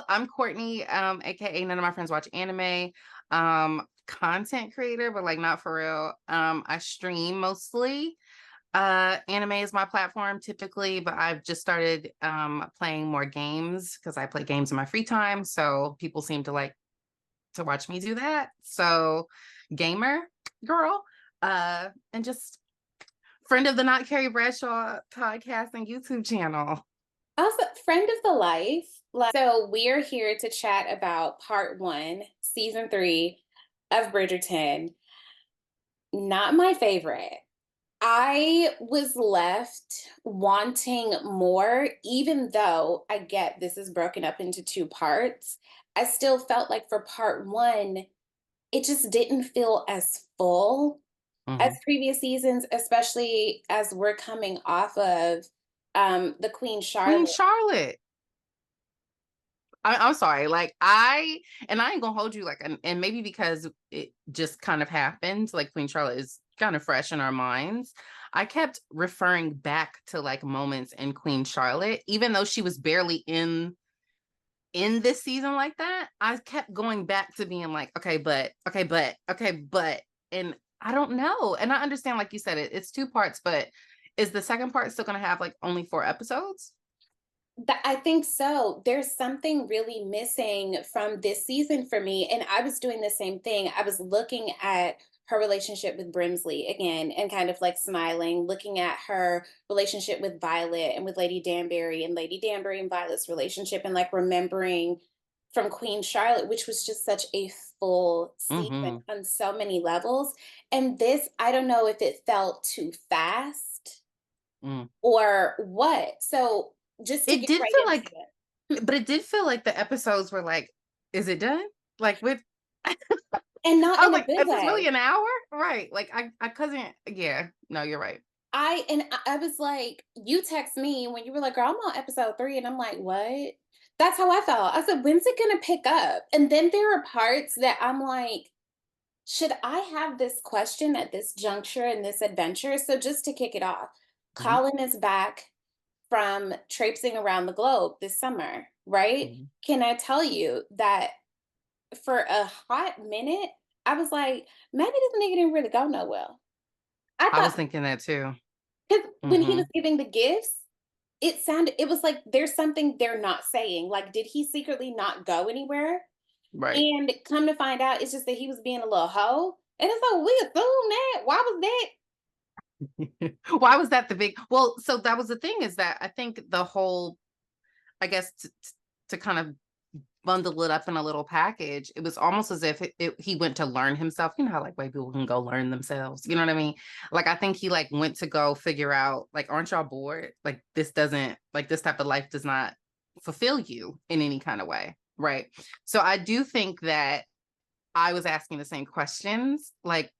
I'm Courtney, AKA None of My Friends Watch Anime. Content creator, but like not for real. I stream mostly. Anime is my platform typically, but I've just started playing more games because I play games in my free time. So people seem to like to watch me do that. So gamer girl, and just friend of the Not Carrie Bradshaw podcast and YouTube channel. Also, friend of the life. So we're here to chat about part one, season three of Bridgerton. Not my favorite. I was left wanting more, even though I get this is broken up into two parts. I still felt like for part one, it just didn't feel as full as Mhm. previous seasons, especially as we're coming off of the Queen Queen Charlotte. Charlotte. I'm sorry. And I ain't gonna hold you like, and maybe because it just kind of happened, like Queen Charlotte is kind of fresh in our minds. I kept referring back to like moments in Queen Charlotte, even though she was barely in this season like that. I kept going back to being like, okay, but, and I don't know. And I understand, like you said, it's two parts, but is the second part still gonna have like only 4 episodes? I think so. There's something really missing from this season for me. And I was doing the same thing. I was looking at her relationship with Brimsley again and kind of like smiling, looking at her relationship with Violet and with Lady Danbury and Lady Danbury and Violet's relationship and like remembering from Queen Charlotte, which was just such a full season Mm-hmm. on so many levels. And this, I don't know if it felt too fast Mm. or what. So just to It get did right feel into like it. But it did feel like the episodes were like, is it done? Like with I And not was in a like, good is this really way. an hour? Right. Like I couldn't, yeah, no, you're right. I was like, you text me when you were like, "Girl, I'm on episode 3," and I'm like, "What?" That's how I felt. I said, "When's it gonna pick up?" And then there are parts that I'm like, "Should I have this question at this juncture in this adventure?" So just to kick it off, Mhm, Colin is back from traipsing around the globe this summer, right? mhm. Can I tell you that for a hot minute, I was like, maybe this nigga didn't really go nowhere. I I was thought thinking that too. because when he was Mhm. giving the gifts, it was like there's something they're not saying. Like, did he secretly not go anywhere? Right. And come to find out, it's just that he was being a little hoe. And it's like, we assume that. Why was that? Why was that the big well, so that was the thing is that I think the whole, I guess to kind of bundle it up in a little package. It was almost as if he went to learn himself. You know how like white people can go learn themselves. You know what I mean? Like I think he like went to go figure out like, aren't y'all bored? Like this doesn't like this type of life does not fulfill you in any kind of way, right? So I do think that I was asking the same questions. Like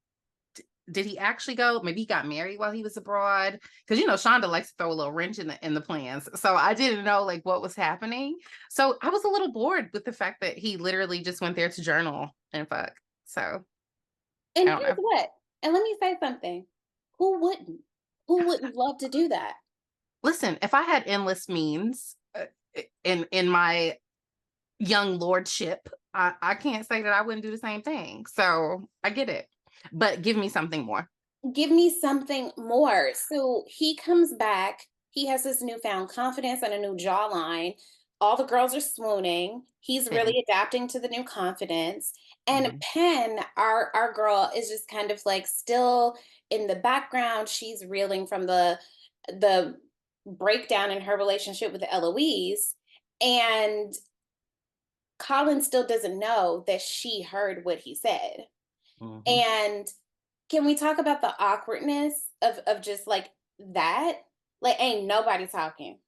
did he actually go? Maybe he got married while he was abroad. Because you know, Shonda likes to throw a little wrench in the plans. So I didn't know like what was happening. So I was a little bored with the fact that he literally just went there to journal and fuck. So And I don't here's know. what. And let me say something. Who wouldn't? Who wouldn't love to do that? Listen, if I had endless means in my young lordship, I can't say that I wouldn't do the same thing. So I get it. But give me something more. Give me something more. So he comes back. He has this newfound confidence and a new jawline. All the girls are swooning. He's Pen. really adapting to the new confidence. And Mhm. Pen, our girl, is just kind of like still in the background. She's reeling from the breakdown in her relationship with Eloise. And Colin still doesn't know that she heard what he said. Mhm. And can we talk about the awkwardness of just like that? Like ain't nobody talking.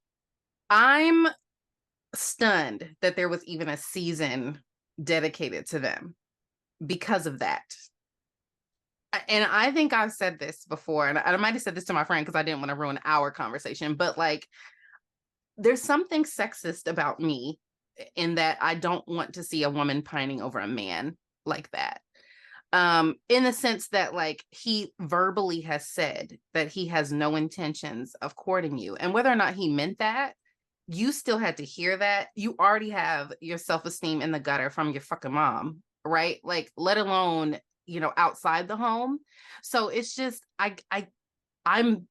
I'm stunned that there was even a season dedicated to them because of that. And I think I've said this before, and I might have said this to my friend because I didn't want to ruin our conversation, but like, there's something sexist about me in that I don't want to see a woman pining over a man like that. In the sense that like he verbally has said that he has no intentions of courting you, and whether or not he meant that, you still had to hear that. You already have your self-esteem in the gutter from your fucking mom, right? Like, let alone, you know, outside the home. So it's just, I'm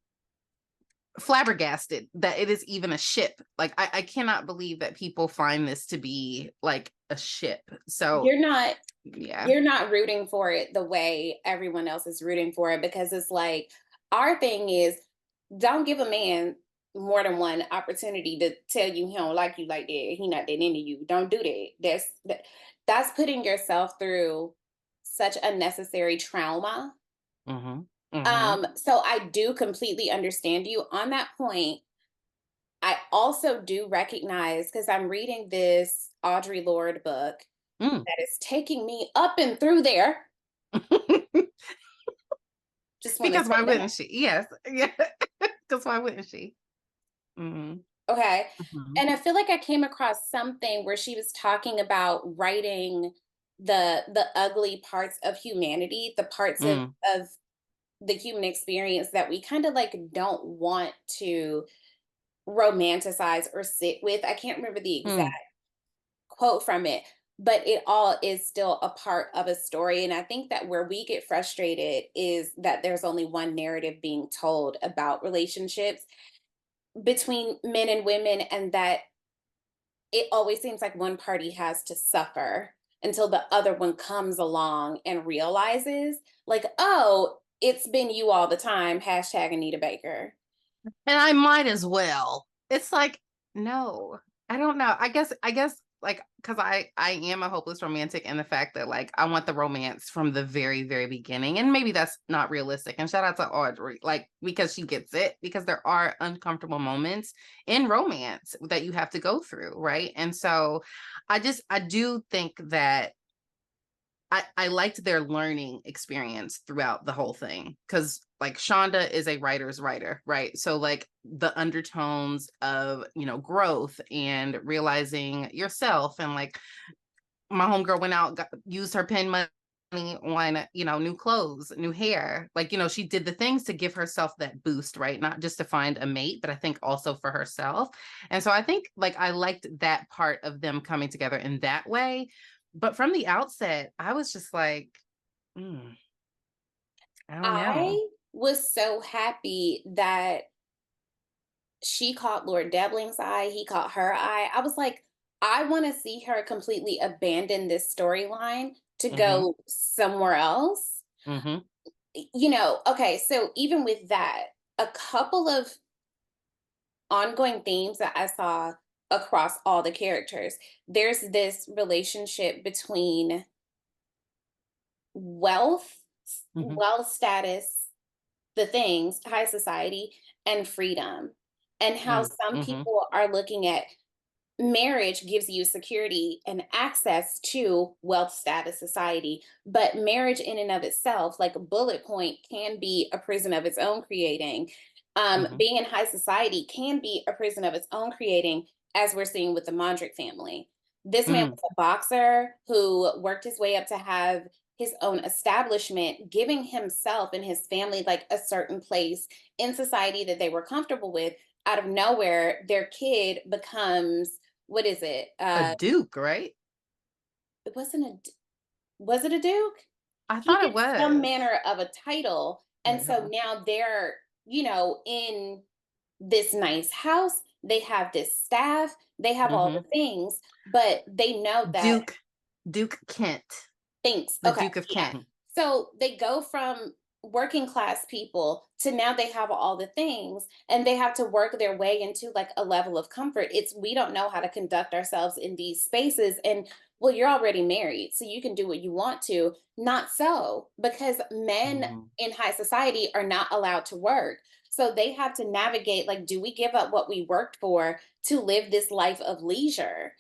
flabbergasted that it is even a ship. Like, I cannot believe that people find this to be like a ship. So You're not yeah. you're not rooting for it the way everyone else is rooting for it, because it's like, our thing is, don't give a man more than one opportunity to tell you he don't like you like that. He not that into you. Don't do that. That's putting yourself through such unnecessary trauma. Mm-hmm. Mm-hmm. So I do completely understand you on that point. I also do recognize, because I'm reading this Audre Lorde book Mm. that is taking me up and through there. Just want to Because say why that. wouldn't she? Yes. Yeah. Because why wouldn't she? Mm-hmm. Okay. Mm-hmm. And I feel like I came across something where she was talking about writing the ugly parts of humanity, the parts Mm. of the human experience that we kind of like don't want to romanticize or sit with. I can't remember the exact Mm. quote from it, but it all is still a part of a story. And I think that where we get frustrated is that there's only one narrative being told about relationships between men and women, and that it always seems like one party has to suffer until the other one comes along and realizes, like, oh, it's been you all the time. Hashtag Anita Baker. And I might as well. It's like, no, I don't know. I guess like, because I am a hopeless romantic, and the fact that like I want the romance from the very, very beginning. And maybe that's not realistic. And shout out to Audrey, like, because she gets it, because there are uncomfortable moments in romance that you have to go through, right? And so I do think that I liked their learning experience throughout the whole thing, because like Shonda is a writer's writer, right? So like the undertones of, you know, growth and realizing yourself, and like my homegirl went out, used her pen money on, you know, new clothes, new hair. Like, you know, she did the things to give herself that boost, right? Not just to find a mate, but I think also for herself. And so I think like I liked that part of them coming together in that way. But from the outset, I was just like, mm, I don't know. I was so happy that she caught Lord Debling's eye, he caught her eye. I was like, I want to see her completely abandon this storyline to Mm-hmm. go somewhere else. Mm-hmm. Okay, so even with that, a couple of ongoing themes that I saw across all the characters. There's this relationship between wealth, Mm-hmm. wealth status, the things, high society, and freedom. And how some Mm-hmm. people are looking at marriage gives you security and access to wealth status society, but marriage in and of itself, like a bullet point, can be a prison of its own creating. Mm-hmm. Being in high society can be a prison of its own creating, as we're seeing with the Mondrick family. This man Mm. was a boxer who worked his way up to have his own establishment, giving himself and his family like a certain place in society that they were comfortable with. Out of nowhere, their kid becomes, what is it? A Duke, right? It wasn't was it a duke? I He thought it gets some was. manner of a title, and so Yeah. now they're, in this nice house. They have this staff. They have all Mm-hmm. the things, but they know that Duke Kent, things. the Okay, Duke of yeah. Kent. So they go from working class people to now they have all the things, and they have to work their way into like a level of comfort. It's, we don't know how to conduct ourselves in these spaces, and well, you're already married so you can do what you want to. Not so, because men Mm-hmm. in high society are not allowed to work, so they have to navigate, like, do we give up what we worked for to live this life of leisure?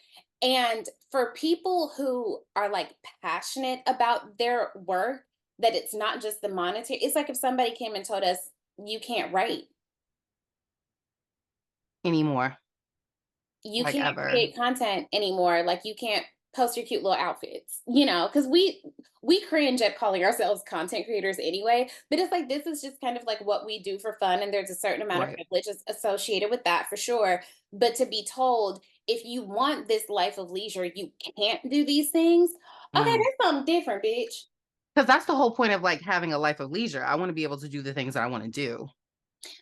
And for people who are like passionate about their work, that it's not just the monetary. It's like if somebody came and told us, you can't write, Anymore, you like can't ever. create content anymore, like you can't post your cute little outfits, you know, because we cringe at calling ourselves content creators anyway, but it's like this is just kind of like what we do for fun, and there's a certain amount of Right. privilege associated with that for sure. But to be told, if you want this life of leisure, you can't do these things. Okay, Mm. that's something different, bitch. Because that's the whole point of like having a life of leisure. I want to be able to do the things that I want to do,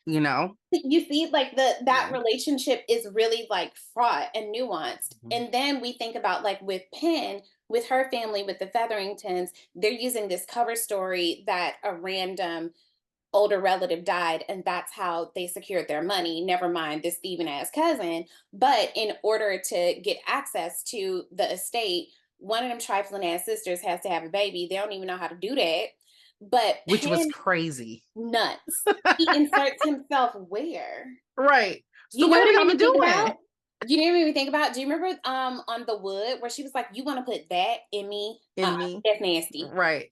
you know? You see, like that Yeah. relationship is really like fraught and nuanced. Mhm. And then we think about like with Penn, with her family, with the Featheringtons, they're using this cover story that a random older relative died, and that's how they secured their money. Never mind this thieving ass cousin. But in order to get access to the estate, one of them trifling ass sisters has to have a baby. They don't even know how to do that. But Which was Penn crazy. nuts. He inserts himself where? Right. So You know what what are it made y'all me think doing? about? You know what it made me think about? Do you remember on the wood where she was like, "You want to put that in me? In me. That's nasty." Right.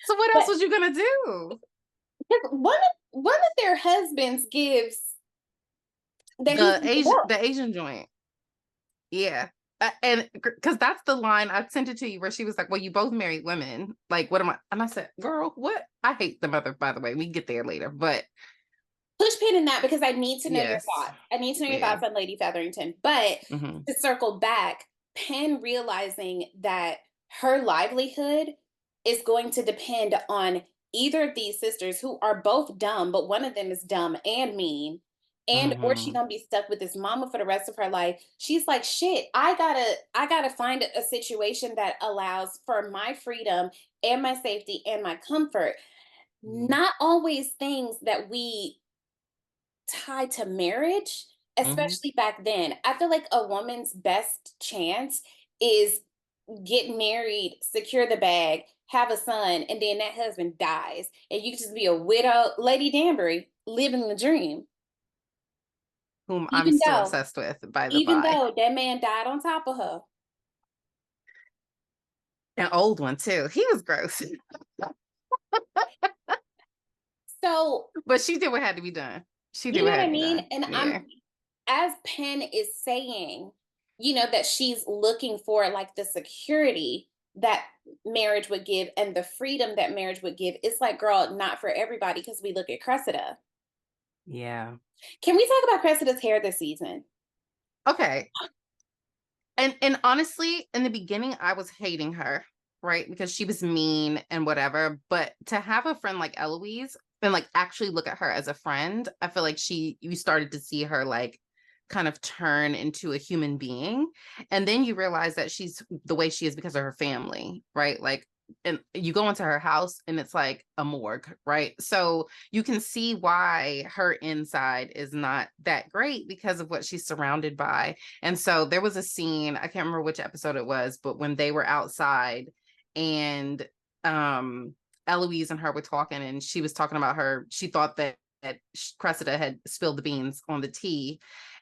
So what else But was you gonna do? one of their husbands gives that he's The Asian joint. Yeah. And because that's the line I sent it to you where she was like, well, you both married women. Like, what am I? And I said, girl, what? I hate the mother, by the way. We can get there later. But push pin in that because I need to know your yes. thoughts. I need to know your Yeah. thoughts on Lady Featherington. But Hmm. to circle back, Penn realizing that her livelihood is going to depend on either of these sisters who are both dumb, but one of them is dumb and mean. And or she Hmm. gonna be stuck with this mama for the rest of her life. She's like, shit, I gotta find a situation that allows for my freedom and my safety and my comfort. Not always things that we tied to marriage, Hmm. especially back then. I feel like a woman's best chance is get married, secure the bag, have a son, and then that husband dies. And you can just be a widow, Lady Danbury, living the dream. Whom I'm Even still though, obsessed with, by the even by. though that man died on top of her. An old one, too. He was gross. So, But she did what had to be done. She did you what know what had I to be mean? done. And Yeah. as Penn is saying, you know, that she's looking for like the security that marriage would give and the freedom that marriage would give. It's like, girl, not for everybody because we look at Cressida. Yeah. Can we talk about Cressida's hair this season? Okay. And honestly, in the beginning, I was hating her, right? Because she was mean and whatever. But to have a friend like Eloise and like actually look at her as a friend, I feel like you started to see her like kind of turn into a human being. And then you realize that she's the way she is because of her family, right? Like, and you go into her house and it's like a morgue, right? So you can see why her inside is not that great because of what she's surrounded by. And so there was a scene, I can't remember which episode it was, but when they were outside and Eloise and her were talking, and she was talking about she thought that Cressida had spilled the beans on the tea.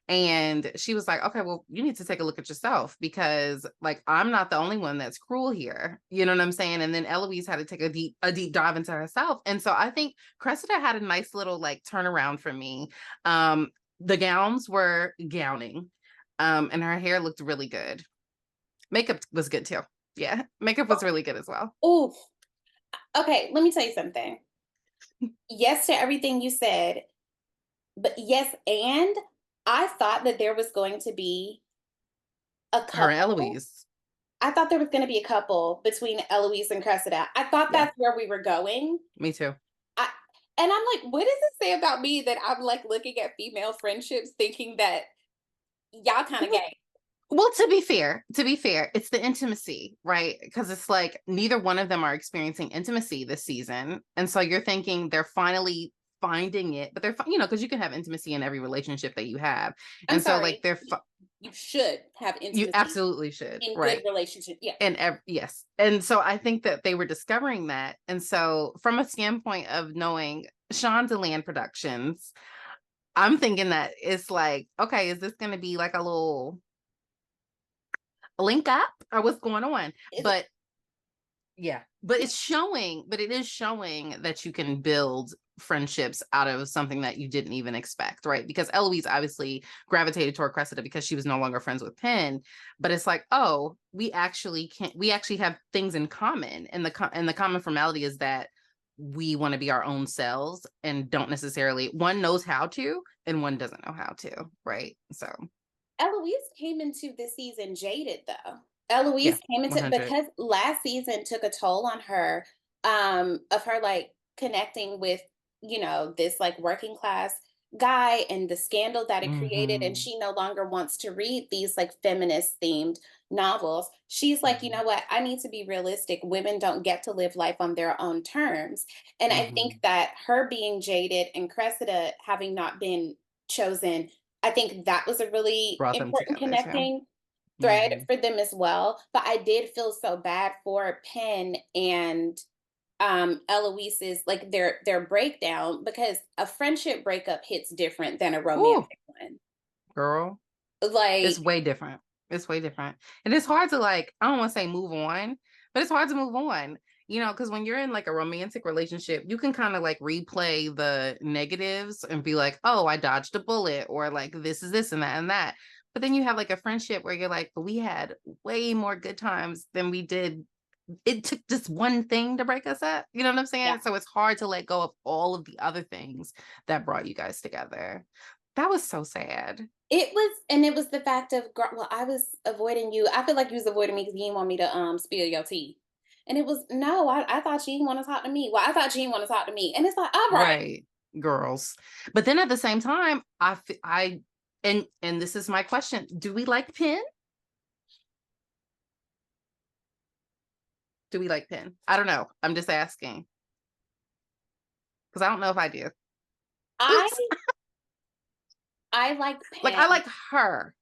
And she was like, okay, well, you need to take a look at yourself because like I'm not the only one that's cruel here. You know what I'm saying? And then Eloise had to take a deep dive into herself. And so I think Cressida had a nice little like turnaround for me. The gowns were gowning. And her hair looked really good. Makeup was good too. Yeah, makeup was really good as well. Oh, okay. Let me tell you something. Yes to everything you said, but yes, and I thought that there was going to be a Her and couple. Eloise. I thought there was going to be a couple between Eloise and Cressida. I thought Yeah, that's where we were going. me too. I, and I'm like, what does it say about me that I'm like looking at female friendships thinking that y'all kind of Well, gay? well, to be fair, it's the intimacy, right? Because it's like neither one of them are experiencing intimacy this season. And so you're thinking they're finally finding it, but because you can have intimacy in every relationship that you have. I'm And so like sorry. You should have you intimacy absolutely should, in good right? relationship. Yeah. And yes. And so I think that they were discovering that. And so from a standpoint of knowing Sean DeLand Productions, I'm thinking that it's like, okay, is this going to be like a little link up or what's going on? Is But yeah, but it is showing that you can build friendships out of something that you didn't even expect, right? Because Eloise obviously gravitated toward Cressida because she was no longer friends with Penn, but it's like, oh, we actually have things in common, and the common formality is that we want to be our own selves and don't necessarily, one knows how to and one doesn't know how to, right? So Eloise came into this season jaded though. Eloise yeah, came into 100. because last season took a toll on her, of her like connecting with, this like working class guy and the scandal that it created. And Mm-hmm. she no longer wants to read these like feminist themed novels. She's like, you Mm-hmm. know what? I need to be realistic. Women don't get to live life on their own terms. And I Mm-hmm. think that her being jaded and Cressida having not been chosen, I think that was a really Brought them important together too. connecting thread Mm-hmm. for them as well. But I did feel so bad for Penn and Eloise's like their breakdown, because a friendship breakup hits different than a Ooh, romantic one. girl, it's Like, way different. It's way different. And it's hard to, like, I don't want to say move on, but it's hard to move on, because when you're in like a romantic relationship, you can kind of like replay the negatives and be like, oh, I dodged a bullet, or like this is this and that and that. But then you have like a friendship where you're like, but we had way more good times than we did. It took just one thing to break us up. You know what I'm yeah. saying? So it's hard to let go of all of the other things that brought you guys together. That was so sad. It was the fact of, well, I was avoiding you. I feel like you was avoiding me because you didn't want me to spill your tea. And it was, no, I thought you didn't want to talk to me. Well, I thought you didn't want to talk to me. And it's like, all right. Right, girls. But then at the same time, and this is my question: do we like Penn? Do we like Penn? I don't know. I'm just asking because I don't know if I do. I Oops. I like Like, I Penn. like her,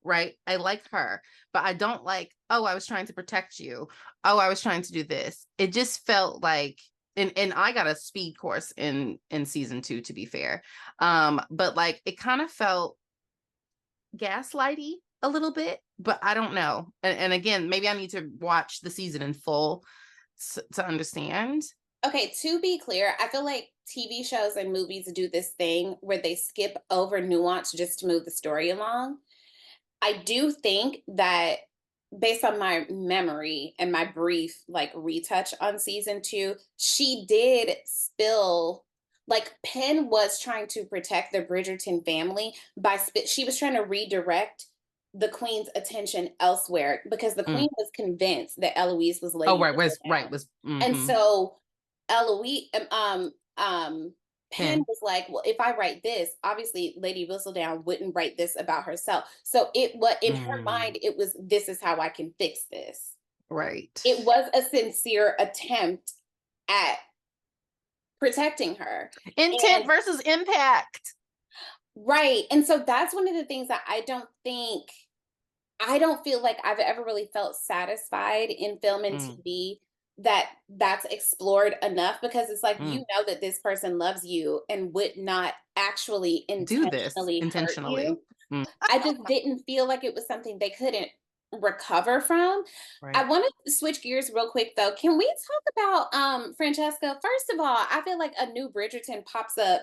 right? I like her, but I don't like, oh, I was trying to protect you. Oh, I was trying to do this. It just felt like, and I got a speed course in season 2, to be fair. But like it kind of felt gaslighty a little bit, but I don't know. And again, maybe I need to watch the season in full to understand. Okay, to be clear, I feel like TV shows and movies do this thing where they skip over nuance just to move the story along. I do think that, based on my memory and my brief like retouch on season 2, she did spill, like Penn was trying to protect the Bridgerton family by she was trying to redirect the queen's attention elsewhere because the Mm. queen was convinced that Eloise was Oh, Lady right, Whistledown. was And mm-hmm. so Eloise, Penn Penn. was like, well, if I write this, obviously Lady Whistledown wouldn't write this about herself. So it was in her Mm. mind, it was, this is how I can fix this. Right. It was a sincere attempt at protecting her. Intent And versus impact. right. And so that's one of the things that I don't feel like I've ever really felt satisfied in film and Mm. TV that that's explored enough, because it's like, Mm. that this person loves you and would not actually Do this intentionally hurt intentionally. you. Mm. I just didn't feel like it was something they couldn't recover from. I Right. want to switch gears real quick though. Can we talk about Francesca? First of all, I feel like a new Bridgerton pops up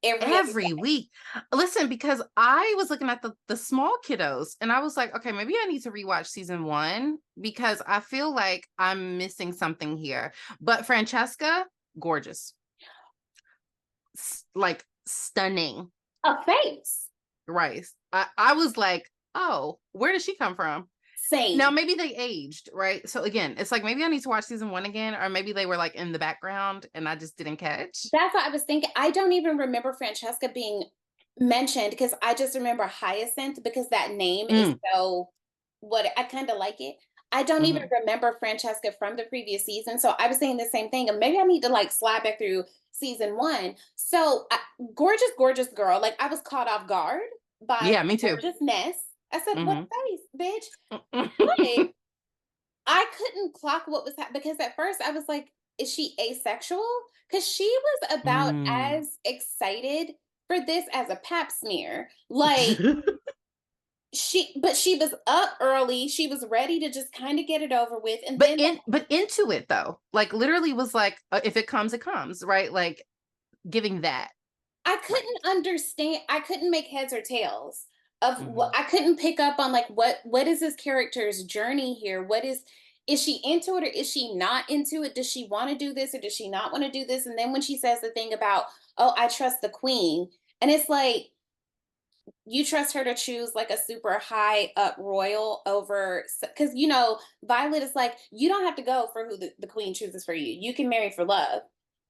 every other Every week. Listen, because I was looking at the small kiddos and I was like, okay, maybe I need to rewatch season 1 because I feel like I'm missing something here. But Francesca, gorgeous. Like stunning. a face. Right. I was like, oh, where did she come from? Now Same. maybe they aged, right? So again, it's like maybe I need to watch season 1 again, or maybe they were like in the background and I just didn't catch. That's what I was thinking. I don't even remember Francesca being mentioned because I just remember Hyacinth, because that name is Mm, so, what I kind of like it. I don't even mhm. remember Francesca from the previous season. So I was saying the same thing. And maybe I need to like slide back through season 1. So gorgeous, gorgeous girl. Like I was caught off guard by Yeah, me too. gorgeousness. I said, what Hmm. face, bitch? But I couldn't clock what was happening, because at first I was like, is she asexual? Because she was about Mm. as excited for this as a pap smear. Like but she was up early. She was ready to just kind of get it over with. And then But into it though, like literally was like, if it comes, it comes, right? Like giving that. I Right. couldn't understand. I couldn't make heads or tails of what. Mhm. I couldn't pick up on, like, what is this character's journey here? What is she into it or is she not into it? Does she want to do this or does she not want to do this? And then when she says the thing about, oh, I trust the queen, and it's like, you trust her to choose like a super high up royal over, because Violet is like, you don't have to go for who the queen chooses for you. You can marry for love,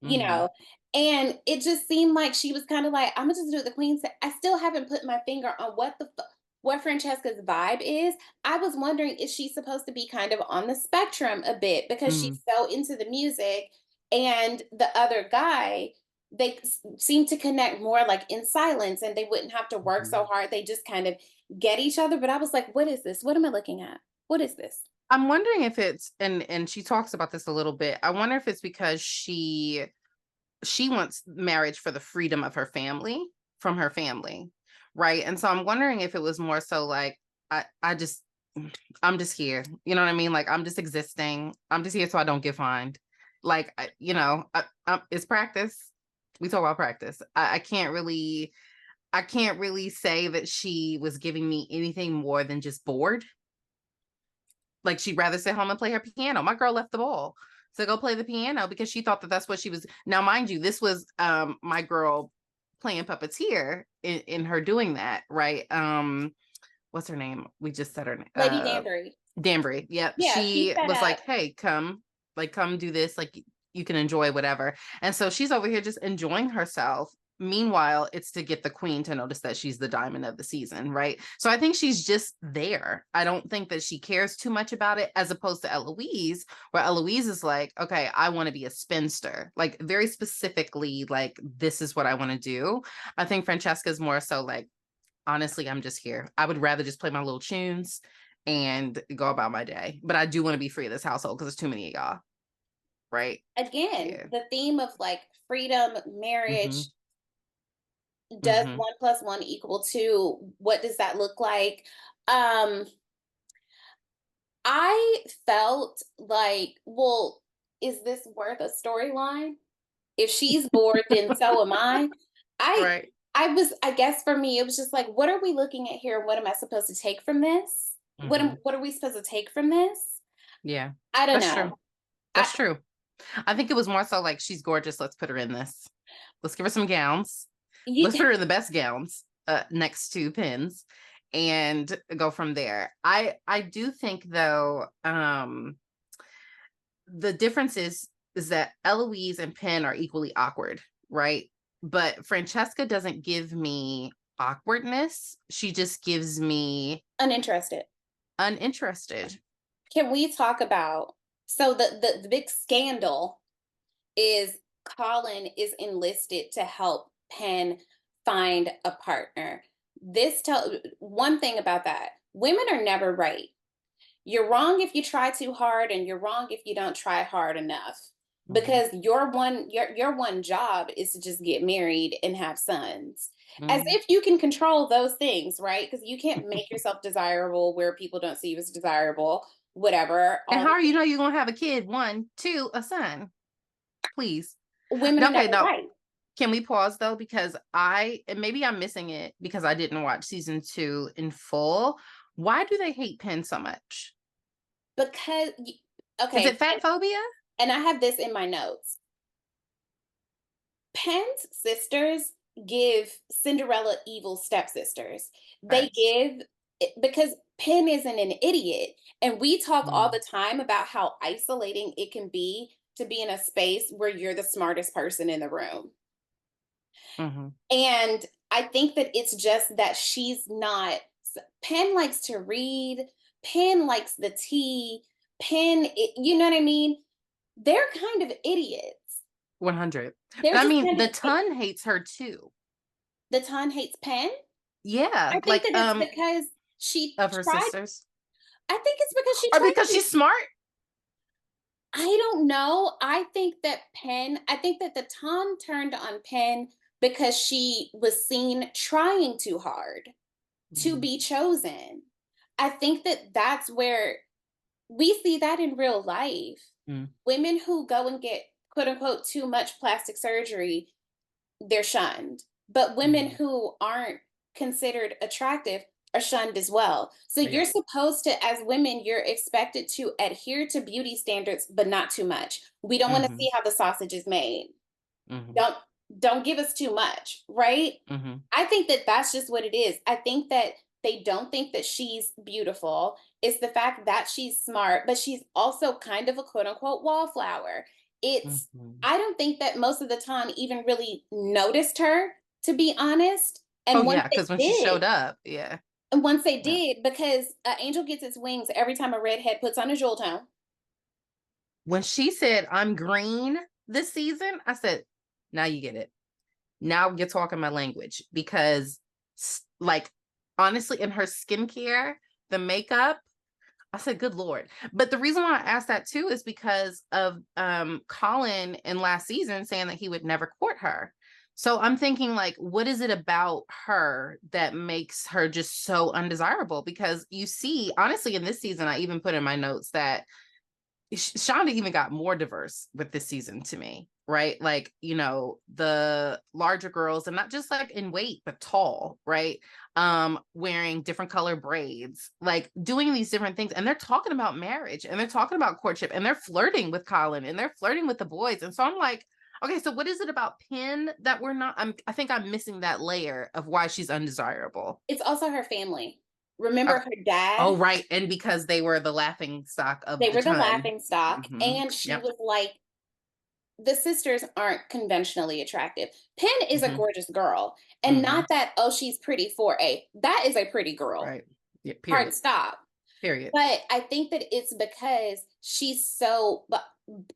you Mhm. know. And it just seemed like she was kind of like, I'm gonna just do what the queen said. I still haven't put my finger on what Francesca's vibe is. I was wondering, is she supposed to be kind of on the spectrum a bit because Mm. she's so into the music, and the other guy, they seem to connect more like in silence, and they wouldn't have to work so Mhm. hard. They just kind of get each other. But I was like, what is this? What am I looking at? What is this? I'm wondering if it's, and she talks about this a little bit. I wonder if it's because she wants marriage for the freedom of her family, from her family, right? And so I'm wondering if it was more so like, I just, I'm just here, you know what I mean? Like, I'm just existing, I'm just here so I don't get fined. Like, it's practice. We talk about practice. I can't really say that she was giving me anything more than just bored. Like, she'd rather sit home and play her piano. My girl left the ball to go play the piano because she thought that that's what she was. Now, mind you, this was my girl playing puppeteer in her doing that, right? What's her name? We just said her name. Lady Danbury. Danbury. Yep. Yeah, she She set was up. like, "Hey, come, like, come do this. Like, you can enjoy whatever." And so she's over here just enjoying herself. Meanwhile, it's to get the queen to notice that she's the diamond of the season, right? So I think she's just there. I don't think that she cares too much about it, as opposed to Eloise, where Eloise is like, okay, I want to be a spinster, like, very specifically, like, this is what I want to do. I think Francesca's more so like, honestly, I'm just here. I would rather just play my little tunes and go about my day. But I do want to be free of this household because there's too many of y'all. Right. Again, Yeah. the theme of like freedom, Mm-hmm. marriage, does Mm-hmm. 1 + 1 = 2? What does that look like? Um, I felt like, well, is this worth a storyline? If she's bored, then so am I. I Right. I guess for me, it was just like, what are we looking at here? What am I supposed to take from this? Mm-hmm. What are we supposed to take from this? Yeah. I don't That's true. know. I That's true. I think it was more so like, she's gorgeous. Let's put her in this. Let's give her some gowns. you Let's put her in the best gowns next to pins and go from there. I do think though, the difference is that Eloise and Penn are equally awkward, right? But Francesca doesn't give me awkwardness. She just gives me uninterested. uninterested. Can we talk about, so the big scandal is Colin is enlisted to help Penn find a partner. This tell one thing about that. Women are never right. You're wrong if you try too hard, and you're wrong if you don't try hard enough. Mhm. Because your one job is to just get married and have sons. As Mhm. if you can control those things, right? Because you can't make yourself desirable where people don't see you as desirable, whatever. And All how the are you know you're gonna have a kid? One, two, a son. Please. women are Okay, never now right. can we pause though? Because and maybe I'm missing it because I didn't watch season 2 in full. Why do they hate Penn so much? Because Is okay, it fat phobia? and I have this in my notes. Penn's sisters give Cinderella evil stepsisters. They Facts. give because Penn isn't an idiot. And we talk all Mm. the time about how isolating it can be to be in a space where you're the smartest person in the room. Mm-hmm. And I think that it's just that she's not. Penn likes to read, Penn likes the tea, you know what I mean? They're kind of idiots. 100. They're But I just mean, kind of the ton hates her too. the ton hates Penn. Yeah, I think like that it's because she of her tried. sisters. I think it's because she Or tried because to. she's smart. I don't know. I think that the Tom turned on Penn because she was seen trying too hard to Mhm. be chosen. I think that that's where we see that in real life. Mm. Women who go and get quote unquote too much plastic surgery they're shunned. But women who aren't considered attractive are shunned as well. So Yeah. you're supposed to, as women, you're expected to adhere to beauty standards, but not too much. We don't want to see how the sausage is made. Don't don't give us too much, right? I think that that's just what it is. I think that they don't think that she's beautiful. It's the fact that she's smart, but she's also kind of a quote unquote wallflower. It's I don't think that most of the time even really noticed her, to be honest. Oh And once yeah, they because when she did, showed up, yeah. and once they Yeah. did, because Angel gets its wings every time a redhead puts on a jewel tone. When she said, "I'm green this season," I said, "Now you get it. Now you're talking my language." Because, like, honestly, in her skincare, the makeup, I said, "Good Lord." But the reason why I asked that too is because of Colin in last season saying that he would never court her. So I'm thinking, like, what is it about her that makes her just so undesirable? Because you see, honestly, in this season, I even put in my notes that Shonda even got more diverse with this season to me, right? Like, you know, the larger girls, and not just like in weight, but tall, right? Wearing different color braids, like doing these different things. And they're talking about marriage, and they're talking about courtship, and they're flirting with Colin, and they're flirting with the boys. And so I'm like, okay, so what is it about Penn that we're not? I think I'm missing that layer of why she's undesirable. It's also her family. Remember Okay. her dad? Oh, right. And because they were the laughing stock of They the were the ton. laughing stock, and she Yep. was like, the sisters aren't conventionally attractive. Penn is a gorgeous girl, and not that, oh, she's pretty for a, that is a pretty girl. Right. Yeah. Hard Period. stop. Period. But I think that it's because she's so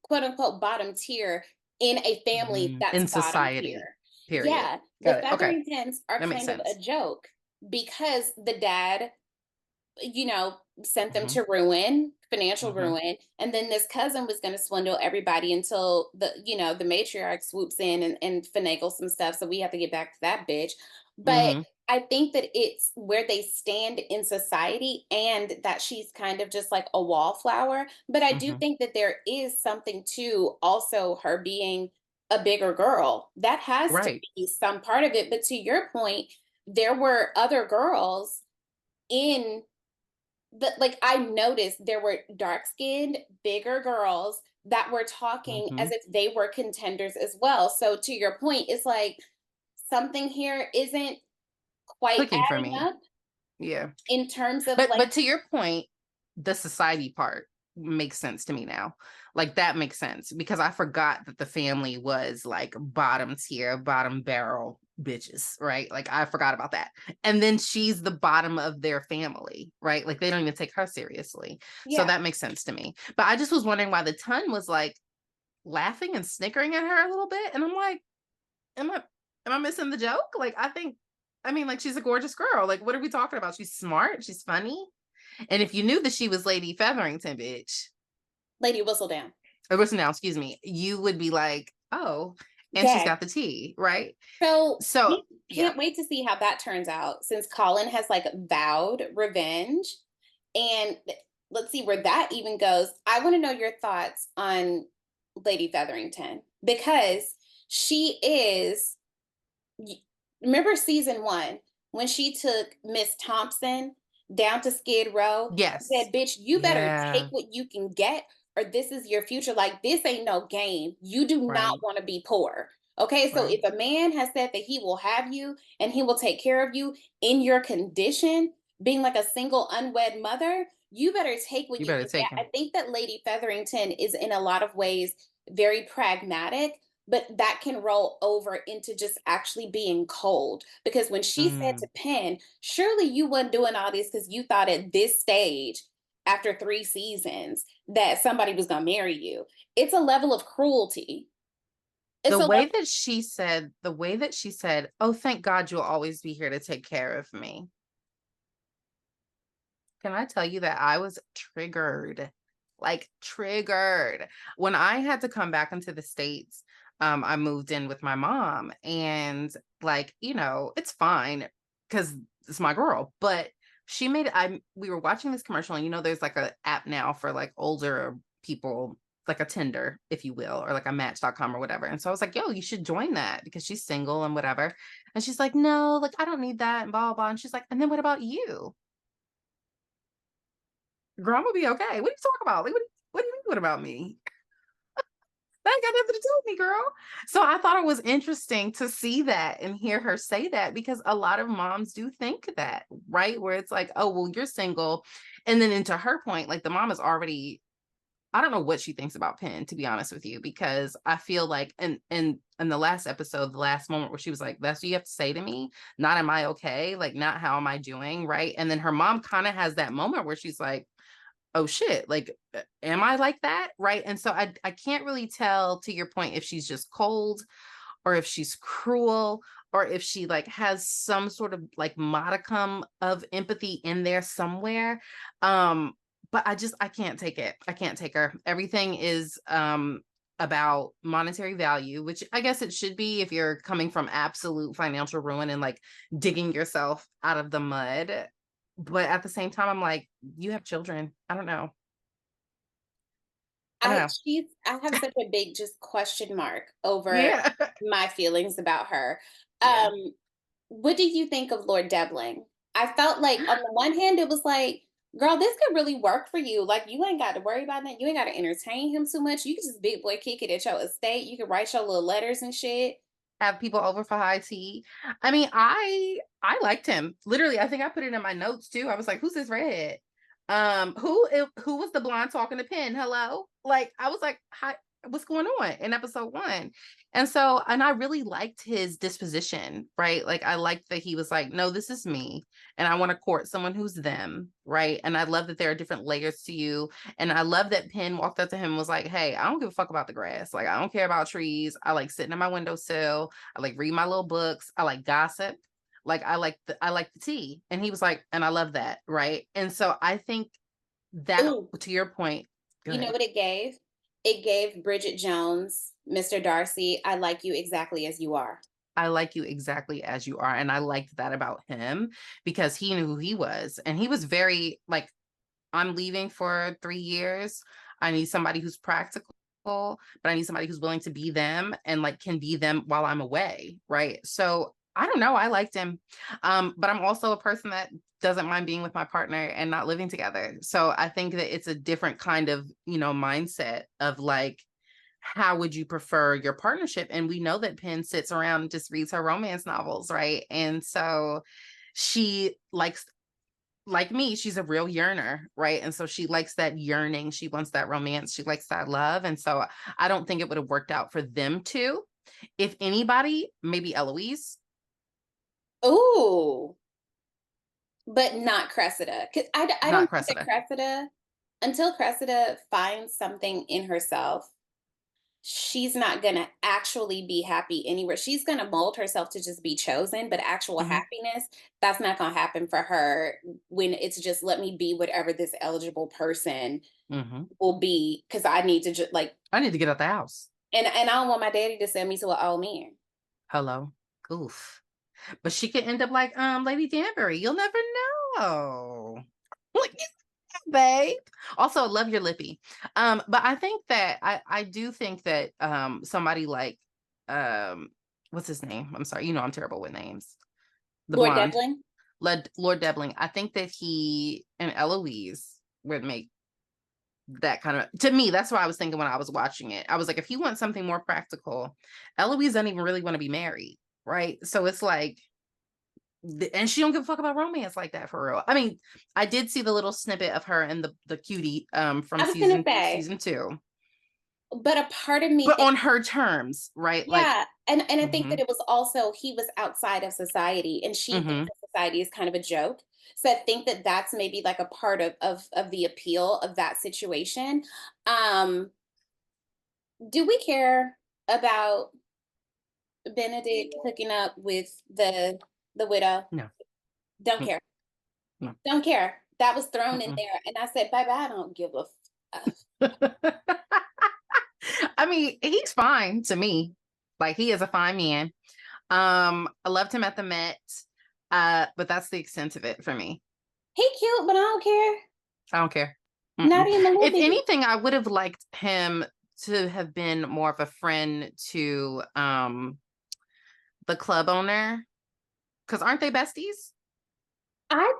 quote unquote bottom tier in a family that's In bottom society. tier. Period. Yeah, the Got it. Okay. Featheringtons are That makes kind of sense. a joke because the dad, you know, sent them Mm-hmm. to ruin, financial Mm-hmm. ruin. And then this cousin was going to swindle everybody until the, you know, the matriarch swoops in and finagles some stuff. So we have to get back to that bitch. But Mm-hmm. I think that it's where they stand in society and that she's kind of just like a wallflower. But I do Mm-hmm. think that there is something to also her being a bigger girl. That has to Right. be some part of it. But to your point, there were other girls in like I noticed there were dark skinned, bigger girls that were talking Mm-hmm. as if they were contenders as well. So to your point, it's like something here isn't quite Clicking for adding me. up Yeah. in terms of But like, to your point, the society part makes sense to me now. Like that makes sense because I forgot that the family was like bottom tier, bottom barrel bitches, right? Like I forgot about that. And then she's the bottom of their family, right? Like they don't even take her seriously. So yeah, that makes sense to me. But I just was wondering why the ton was like laughing and snickering at her a little bit. And I'm like, am I am I missing the joke? Like I mean, like she's a gorgeous girl. Like, what are we talking about? She's smart, she's funny. And if you knew that she was Lady Featherington, bitch, Lady Whistledown. or listen now, excuse me, you would be like, oh, and she's Gag. got the tea, right? So So we yeah. can't wait to see how that turns out since Colin has like vowed revenge. And let's see where that even goes. I want to know your thoughts on Lady Featherington because she is, remember season one when she took Miss Thompson down to Skid Row? Yes. Said, bitch, you better take Yeah. what you can get, or this is your future. Like, this ain't no game. You do not Right. want to be poor. Okay, so Right. if a man has said that he will have you and he will take care of you in your condition, being like a single unwed mother, you better take what You you better can take get. I him. think that Lady Featherington is in a lot of ways very pragmatic, but that can roll over into just actually being cold. Because when she said to Mm. Penn, surely you wasn't doing all this because you thought at this stage, after 3 seasons, that somebody was going to marry you. It's a level of cruelty. It's The a way level. that she said, oh, thank God you'll always be here to take care of me. Can I tell you that I was triggered, like triggered when I had to come back into the States. I moved in with my mom and like, you know, it's fine because it's my girl, but she made we were watching this commercial and you know, there's like a app now for like older people like a Tinder, if you will, or like a Match.com or whatever. And so I was like, yo, you should join that because she's single and whatever. And she's like, no, like I don't need that and blah, blah, blah. And she's like, and then what about you? Girl, I'm gonna be okay. What are you talking about? Like, what do you mean, what about me? That ain't got nothing to do with me, girl. So I thought it was interesting to see that and hear her say that because a lot of moms do think that, right? Where it's like, oh, well, you're single. And then into her point, like the mom is already, I don't know what she thinks about Penn, to be honest with you, because I feel like in the last episode, the last moment where she was like, that's what you have to say to me. Not am I okay? Like, not how am I doing? Right. And then her mom kind of has that moment where she's like, oh shit, like am I like that? Right. And so I can't really tell, to your point, if she's just cold or if she's cruel or if she like has some sort of like modicum of empathy in there somewhere. But I can't take it. I can't take her. Everything is about monetary value, which I guess it should be if you're coming from absolute financial ruin and like digging yourself out of the mud. But at the same time, I'm like, you have children. I don't know. I don't know. I have such a big just question mark over Yeah. my feelings about her. Yeah. Um, what do you think of Lord Debling? I felt like on the one hand, it was like, girl, this could really work for you. Like you ain't got to worry about that. You ain't got to entertain him too much. You can just big boy kick it at your estate. You can write your little letters and shit. Have people over for high tea. I mean, I liked him. Literally, I think I put it in my notes too. I was like, who's this redhead? Who was the blonde talking to Penn? Hello? Like, I was like, hi, what's going on in episode 1? And so, and I really liked his disposition, right? Like, I liked that he was like, no, this is me, and I want to court someone who's them, right? And I love that there are different layers to you. And I love that Penn walked up to him and was like, hey, I don't give a fuck about the grass. Like, I don't care about trees. I like sitting in my windowsill. I like read my little books. I like gossip. Like, I like the tea. And he was like, and I love that. Right. And so I think that, Ooh, to your point, go you know ahead. what it gave? It gave Bridget Jones, Mr. Darcy, I like you exactly as you are. I like you exactly as you are. And I liked that about him because he knew who he was. And he was very like, I'm leaving for 3 years. I need somebody who's practical, but I need somebody who's willing to be them and like can be them while I'm away. Right. So I don't know. I liked him. But I'm also a person that doesn't mind being with my partner and not living together. So I think that it's a different kind of, mindset of like, how would you prefer your partnership? And we know that Penn sits around and just reads her romance novels, right? And so she likes, like me, she's a real yearner, right? And so she likes that yearning. She wants that romance. She likes that love. And so I don't think it would have worked out for them two. If anybody, maybe Eloise. Ooh, but not Cressida. Because I Not don't think that Cressida. Cressida, until Cressida finds something in herself, she's not going to actually be happy anywhere. She's going to mold herself to just be chosen, but actual Hmm. happiness, that's not going to happen for her when it's just let me be whatever this eligible person Hmm. will be because I need to just like I need to get out the house. and I don't want my daddy to send me to an old man. Hello. Oof. But she could end up like Lady Danbury. You'll never know. Like, babe. Also, love your lippy. But I think that I do think that somebody like um what's his name? I'm sorry, I'm terrible with names. The Lord blonde. Devlin. Lord Debling. I think that he and Eloise would make that kind of, to me, that's what I was thinking when I was watching it. I was like, if you want something more practical, Eloise doesn't even really want to be married, right? So it's like, and she don't give a fuck about romance like that for real. I mean, I did see the little snippet of her and the cutie from I was gonna say, season 2, but a part of me but thinks, on her terms, right? Like, yeah, and I think mm-hmm, that it was also he was outside of society, and she thinks mm-hmm. that society is kind of a joke. So I think that that's maybe like a part of the appeal of that situation. Um, do we care about Benedict hooking up with the widow? No, Don't care. no. Don't care. That was thrown in Mm-mm. there, and I said, "Baby, I don't give a." I mean, he's fine to me. Like, he is a fine man. I loved him at the Met. But that's the extent of it for me. He cute, but I don't care. I don't care. Not Mm-mm. even a little If bit. anything, I would have liked him to have been more of a friend to the club owner, because aren't they besties I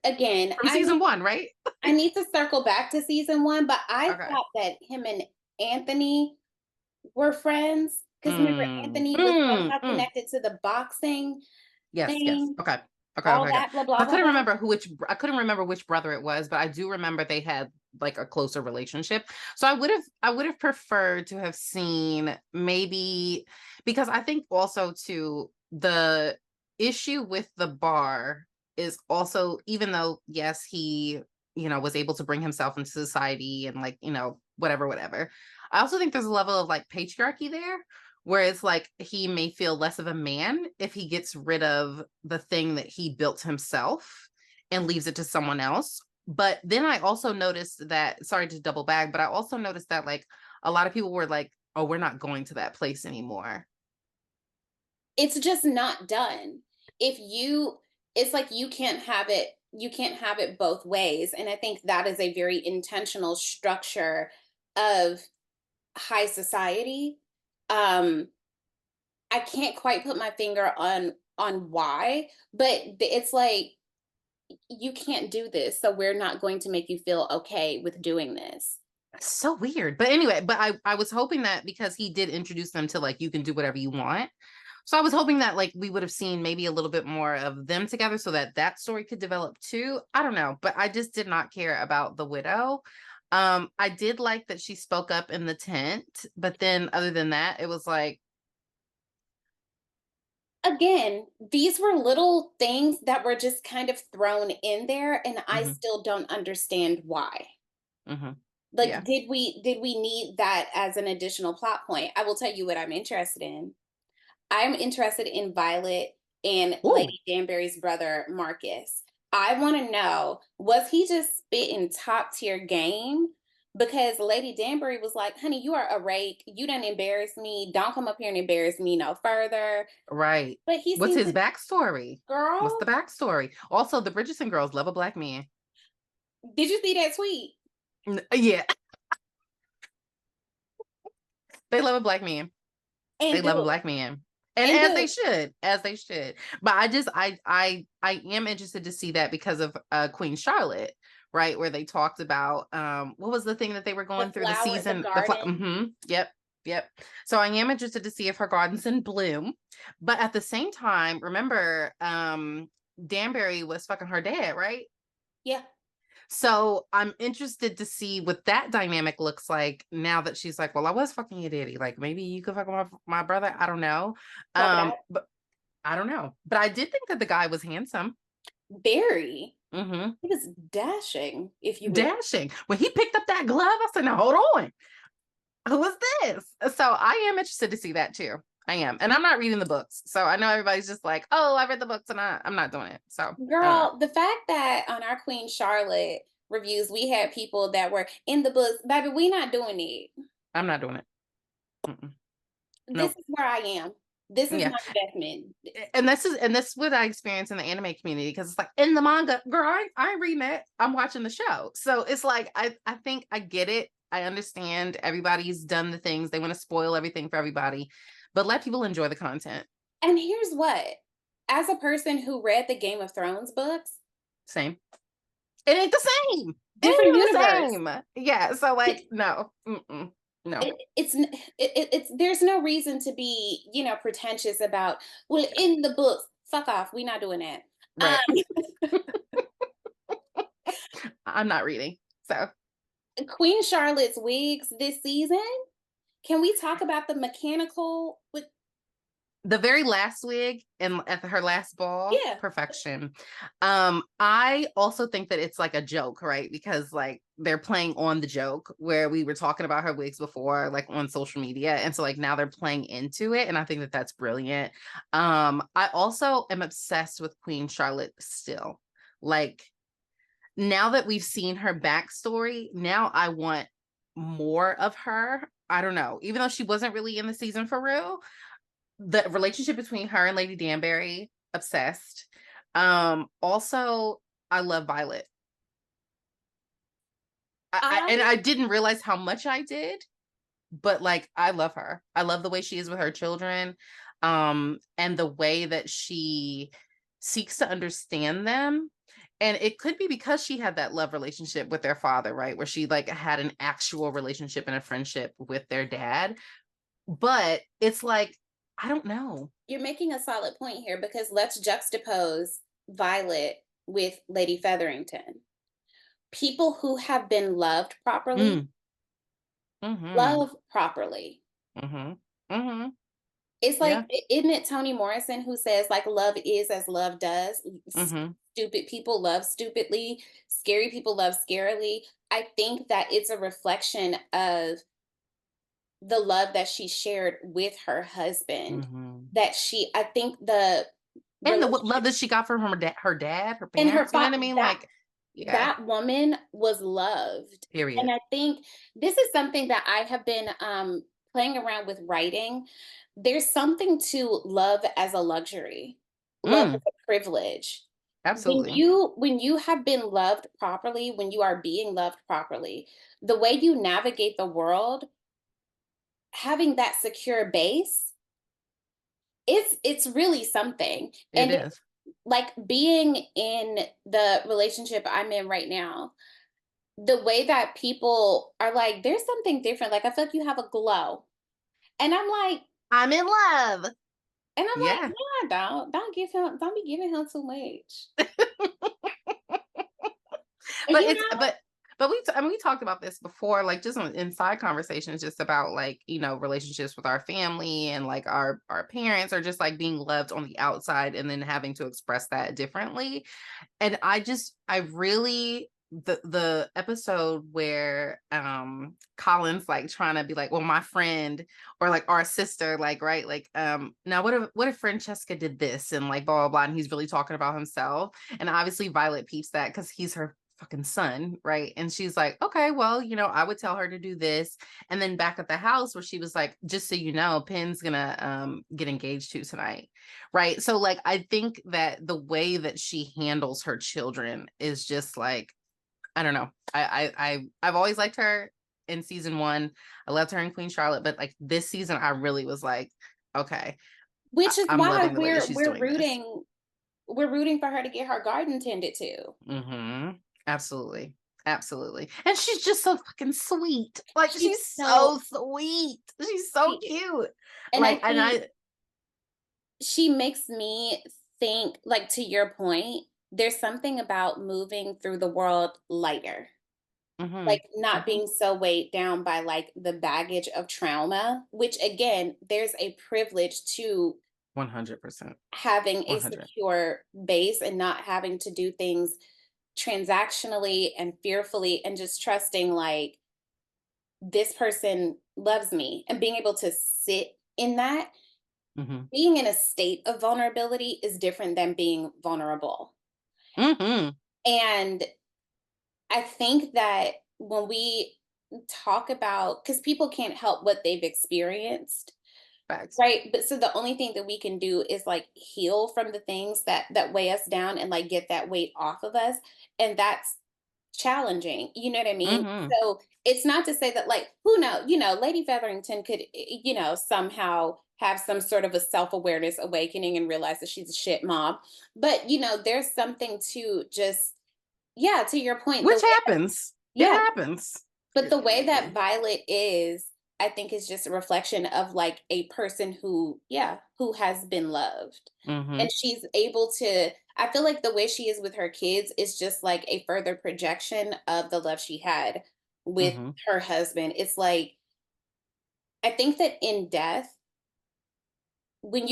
again, from season one, right? I need to circle back to season 1, but I Okay. thought that him and Anthony were friends because remember Mm, Anthony was mm, somehow mm. connected to the boxing Yes, yes. thing, Okay. Okay, all okay, okay. that, blah, blah, I blah, couldn't blah. remember I couldn't remember which brother it was, but I do remember they had like a closer relationship. So I would have preferred to have seen maybe, because I think also too the issue with the bar is also, even though yes, he, was able to bring himself into society and like, whatever, whatever. I also think there's a level of like patriarchy there, where it's like he may feel less of a man if he gets rid of the thing that he built himself and leaves it to someone else. But then I also noticed that, sorry to double back, but I also noticed that like a lot of people were like, oh, we're not going to that place anymore. It's just not done. If you it's like you can't have it both ways, and I think that is a very intentional structure of high society. Um, I can't quite put my finger on why, but it's like you can't do this, so we're not going to make you feel okay with doing this. So weird. But anyway, but I was hoping that because he did introduce them to like you can do whatever you want. So I was hoping that like we would have seen maybe a little bit more of them together so that that story could develop too. I don't know, but I just did not care about the widow. I did like that she spoke up in the tent, but then other than that, it was like, Again, these were little things that were just kind of thrown in there, and I mm-hmm, still don't understand why. mm-hmm, Like, yeah. did we need that as an additional plot point? I will tell you what I'm interested in. I'm interested in Violet and Oh, Lady Danbury's brother, Marcus. I want to know, was he just spitting top tier game? Because Lady Danbury was like, honey, you are a rake. You done embarrass me. Don't come up here and embarrass me no further. right. But he What's seems his to, backstory? What's the girl, backstory? Also, the Bridgerton girls love a black man. did you see that tweet? Yeah, they love a black man. They And love a do, black man. And and as they do. should, as they should. But I am interested to see that because of Queen Charlotte, right? Where they talked about what was the thing that they were The going through the flower, the season? garden. Yep. Yep. So I am interested to see if her garden's in bloom. But at the same time, remember, Danbury was fucking her dad, right? Yeah. So I'm interested to see what that dynamic looks like now that she's like, well, I was fucking your daddy. Like maybe you could fuck my brother. I don't know. Swap it out. But I don't know. But I did think that the guy was handsome. Barry. Hmm. He was dashing, if you will. Dashing. When he picked up that glove, I said, now hold on. Who is this? So I am interested to see that too. I am. And I'm not reading the books. So I know everybody's just like, oh, I read the books and I'm not doing it. So I don't know. Girl, the fact that on our Queen Charlotte reviews, we had people that were in the books, baby, we not doing it. I'm not doing it. Mm-mm. This Nope. is where I am. This is Yeah. my investment. And this is what I experience in the anime community, because it's like in the manga, girl, I ain't reading that. I'm watching the show. So it's like I think I get it. I understand everybody's done the things. They want to spoil everything for everybody, but let people enjoy the content. And here's what, as a person who read the Game of Thrones books, Same. It ain't the same. It different ain't even universe. the same. Yeah. So like, no. Mm-mm. No. It's there's no reason to be, pretentious about, well, in the books, fuck off. We not doing that. Right. Um, I'm not reading. So Queen Charlotte's wigs this season. Can we talk about the mechanical with the very last wig and at her last ball, yeah. perfection. I also think that it's like a joke, right? Because like they're playing on the joke, where we were talking about her wigs before, like on social media, and so like now they're playing into it, and I think that that's brilliant. I also am obsessed with Queen Charlotte still. Like now that we've seen her backstory, now I want more of her. I don't know, even though she wasn't really in the season for real, the relationship between her and Lady Danbury, obsessed. Also, I love Violet. I And I didn't realize how much I did but like I love her. I love the way she is with her children, and the way that she seeks to understand them. And it could be because she had that love relationship with their father, right? Where she like had an actual relationship and a friendship with their dad. But it's like, I don't know. You're making a solid point here because let's juxtapose Violet with Lady Featherington. People who have been loved properly, Mm, mm-hmm. love properly. Mm-hmm. Mm-hmm. It's like, Yeah. isn't it Toni Morrison who says, like, love is as love does? Mm-hmm. Stupid people love stupidly, scary people love scarily. I think that it's a reflection of the love that she shared with her husband. Mm-hmm. I think the And the what love relationship that she got from her dad, her and her parents, you know what I mean? Like, yeah, that woman was loved. And period. I think this is something that I have been playing around with writing. There's something to love as a luxury, love as Mm, a privilege. absolutely. When you have been loved properly, when you are being loved properly, the way you navigate the world, having that secure base, it's really something. It And is. like being in the relationship I'm in right now, the way that people are like, there's something different. Like I feel like you have a glow. And I'm like, I'm in love. Yeah. no, don't be giving him too much. But You it's know? but I mean, we talked about this before, like just in side conversations, just about like, relationships with our family and like our parents, or just like being loved on the outside and then having to express that differently. And I really, the episode where Colin's like trying to be like, well, my friend, or like our sister, like, right, like, now what if Francesca did this and like blah blah blah, and he's really talking about himself. And obviously Violet peeps that because he's her fucking son, right? And she's like, okay, well, I would tell her to do this. And then back at the house where she was like, just so you know, Penn's gonna get engaged to tonight. Right. So like I think that the way that she handles her children is just like, I don't know. I've always liked her in season one. I loved her in Queen Charlotte, but like this season I really was like, okay, Which is I'm why loving the way that she's doing this. we're rooting for her to get her garden tended to. Mm-hmm. Absolutely. Absolutely. And she's just so fucking sweet. Like She's she's so so sweet. She's so sweet. cute. And I Like, and think I she makes me think, like to your point, there's something about moving through the world lighter. mm-hmm, Like not mm-hmm, being so weighed down by like the baggage of trauma, which again, there's a privilege to 100%. having a 100. secure base and not having to do things transactionally and fearfully and just trusting like this person loves me and being able to sit in that. Mm-hmm. Being in a state of vulnerability is different than being vulnerable. Mm-hmm. And I think that when we talk about, because people can't help what they've experienced, Facts. right? But so the only thing that we can do is like heal from the things that weigh us down and like get that weight off of us. And that's challenging. You know what I mean? Mm-hmm. So it's not to say that like, who knows, Lady Featherington could, somehow have some sort of a self-awareness awakening and realize that she's a shit mom. But there's something to just, yeah, to your point, Which happens. It yeah, happens. but the way that Violet is, I think is just a reflection of like a person who, yeah, who has been loved. Mm-hmm. And she's able to, I feel like the way she is with her kids is just like a further projection of the love she had with Mm-hmm. her husband. It's like, I think that in death, when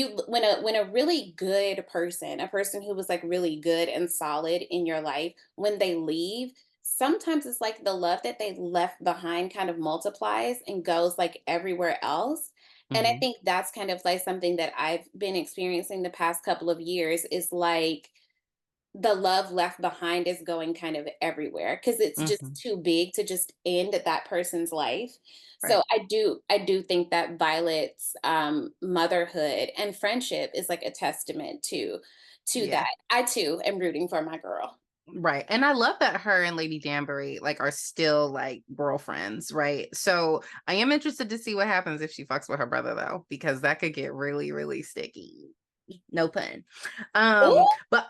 a really good person, a person who was like really good and solid in your life, when they leave, sometimes it's like the love that they left behind kind of multiplies and goes like everywhere else. And I Mm-hmm. think that's kind of like something that I've been experiencing the past couple of years is like the love left behind is going kind of everywhere because it's Mm-hmm. just too big to just end that person's life. So Right. I do think that Violet's motherhood and friendship is like a testament to Yeah. that. I too am rooting for my girl. Right. And I love that her and Lady Danbury like are still like girlfriends, right? So I am interested to see what happens if she fucks with her brother though, because that could get really, really sticky. No pun. Ooh, But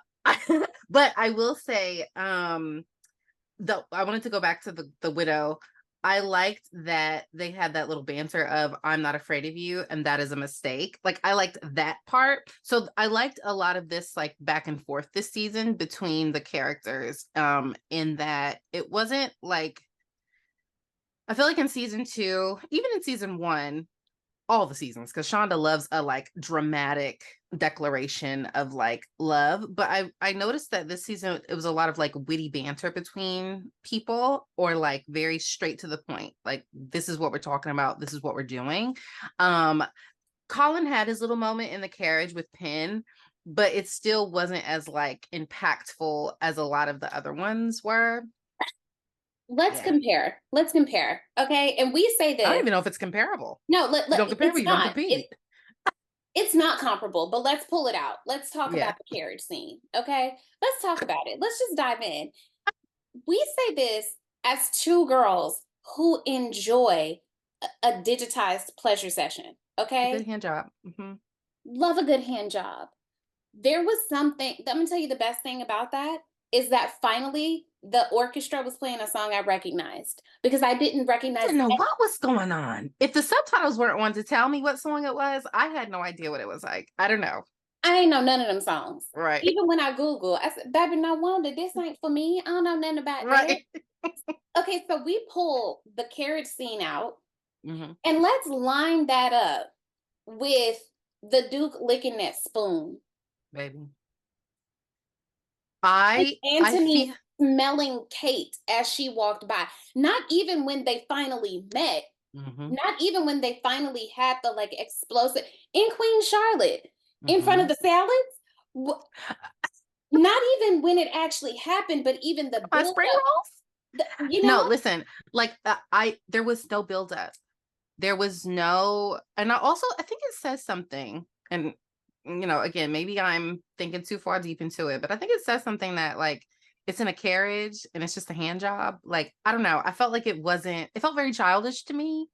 but I will say, I wanted to go back to the widow. I liked that they had that little banter of "I'm not afraid of you" and "that is a mistake." Like I liked that part. So I liked a lot of this like back and forth this season between the characters. In that it wasn't like, I feel like in season 2, even in season 1, all the seasons, because Shonda loves a like dramatic declaration of like love, but I noticed that this season it was a lot of like witty banter between people, or like very straight to the point, like this is what we're talking about, this is what we're doing. um Colin had his little moment in the carriage with Penn, but it still wasn't as like impactful as a lot of the other ones were. let's Yeah, compare. Let's compare. Okay. And we say I don't this. even know if it's comparable. No, You don't compare, it's but you don't not. compete. It's not comparable, but let's pull it out. Let's talk Yeah. about the carriage scene. Okay. Let's talk about it. Let's just dive in. We say this as two girls who enjoy a digitized pleasure session. A good Okay. hand job. Hmm. Love a good hand job. There was something, I'm gonna tell you the best thing about that is that finally the orchestra was playing a song I recognized because I didn't recognize. Didn't know what was going on. If the subtitles weren't on to tell me what song it was, I had no idea what it was like. I don't know. I ain't know none of them songs. Right. Even when I Google, I said, baby, no wonder this ain't for me. I don't know nothing about that. Right. Okay, so we pull the carriage scene out Hmm. and let's line that up with the Duke licking that spoon. Baby. And I Anthony feel. smelling Kate as she walked by. Not even when they finally met. Hmm. Not even when they finally had the like explosive in Queen Charlotte in front of Hmm. the salads. Not even when it actually happened, but even the My build spring up. rolls. You No, know, listen. Like I there was no build up. There was no, and I think it says something, and again, maybe I'm thinking too far deep into it, but I think it says something that like it's in a carriage and it's just a hand job. Like, I don't know. I felt like it felt very childish to me.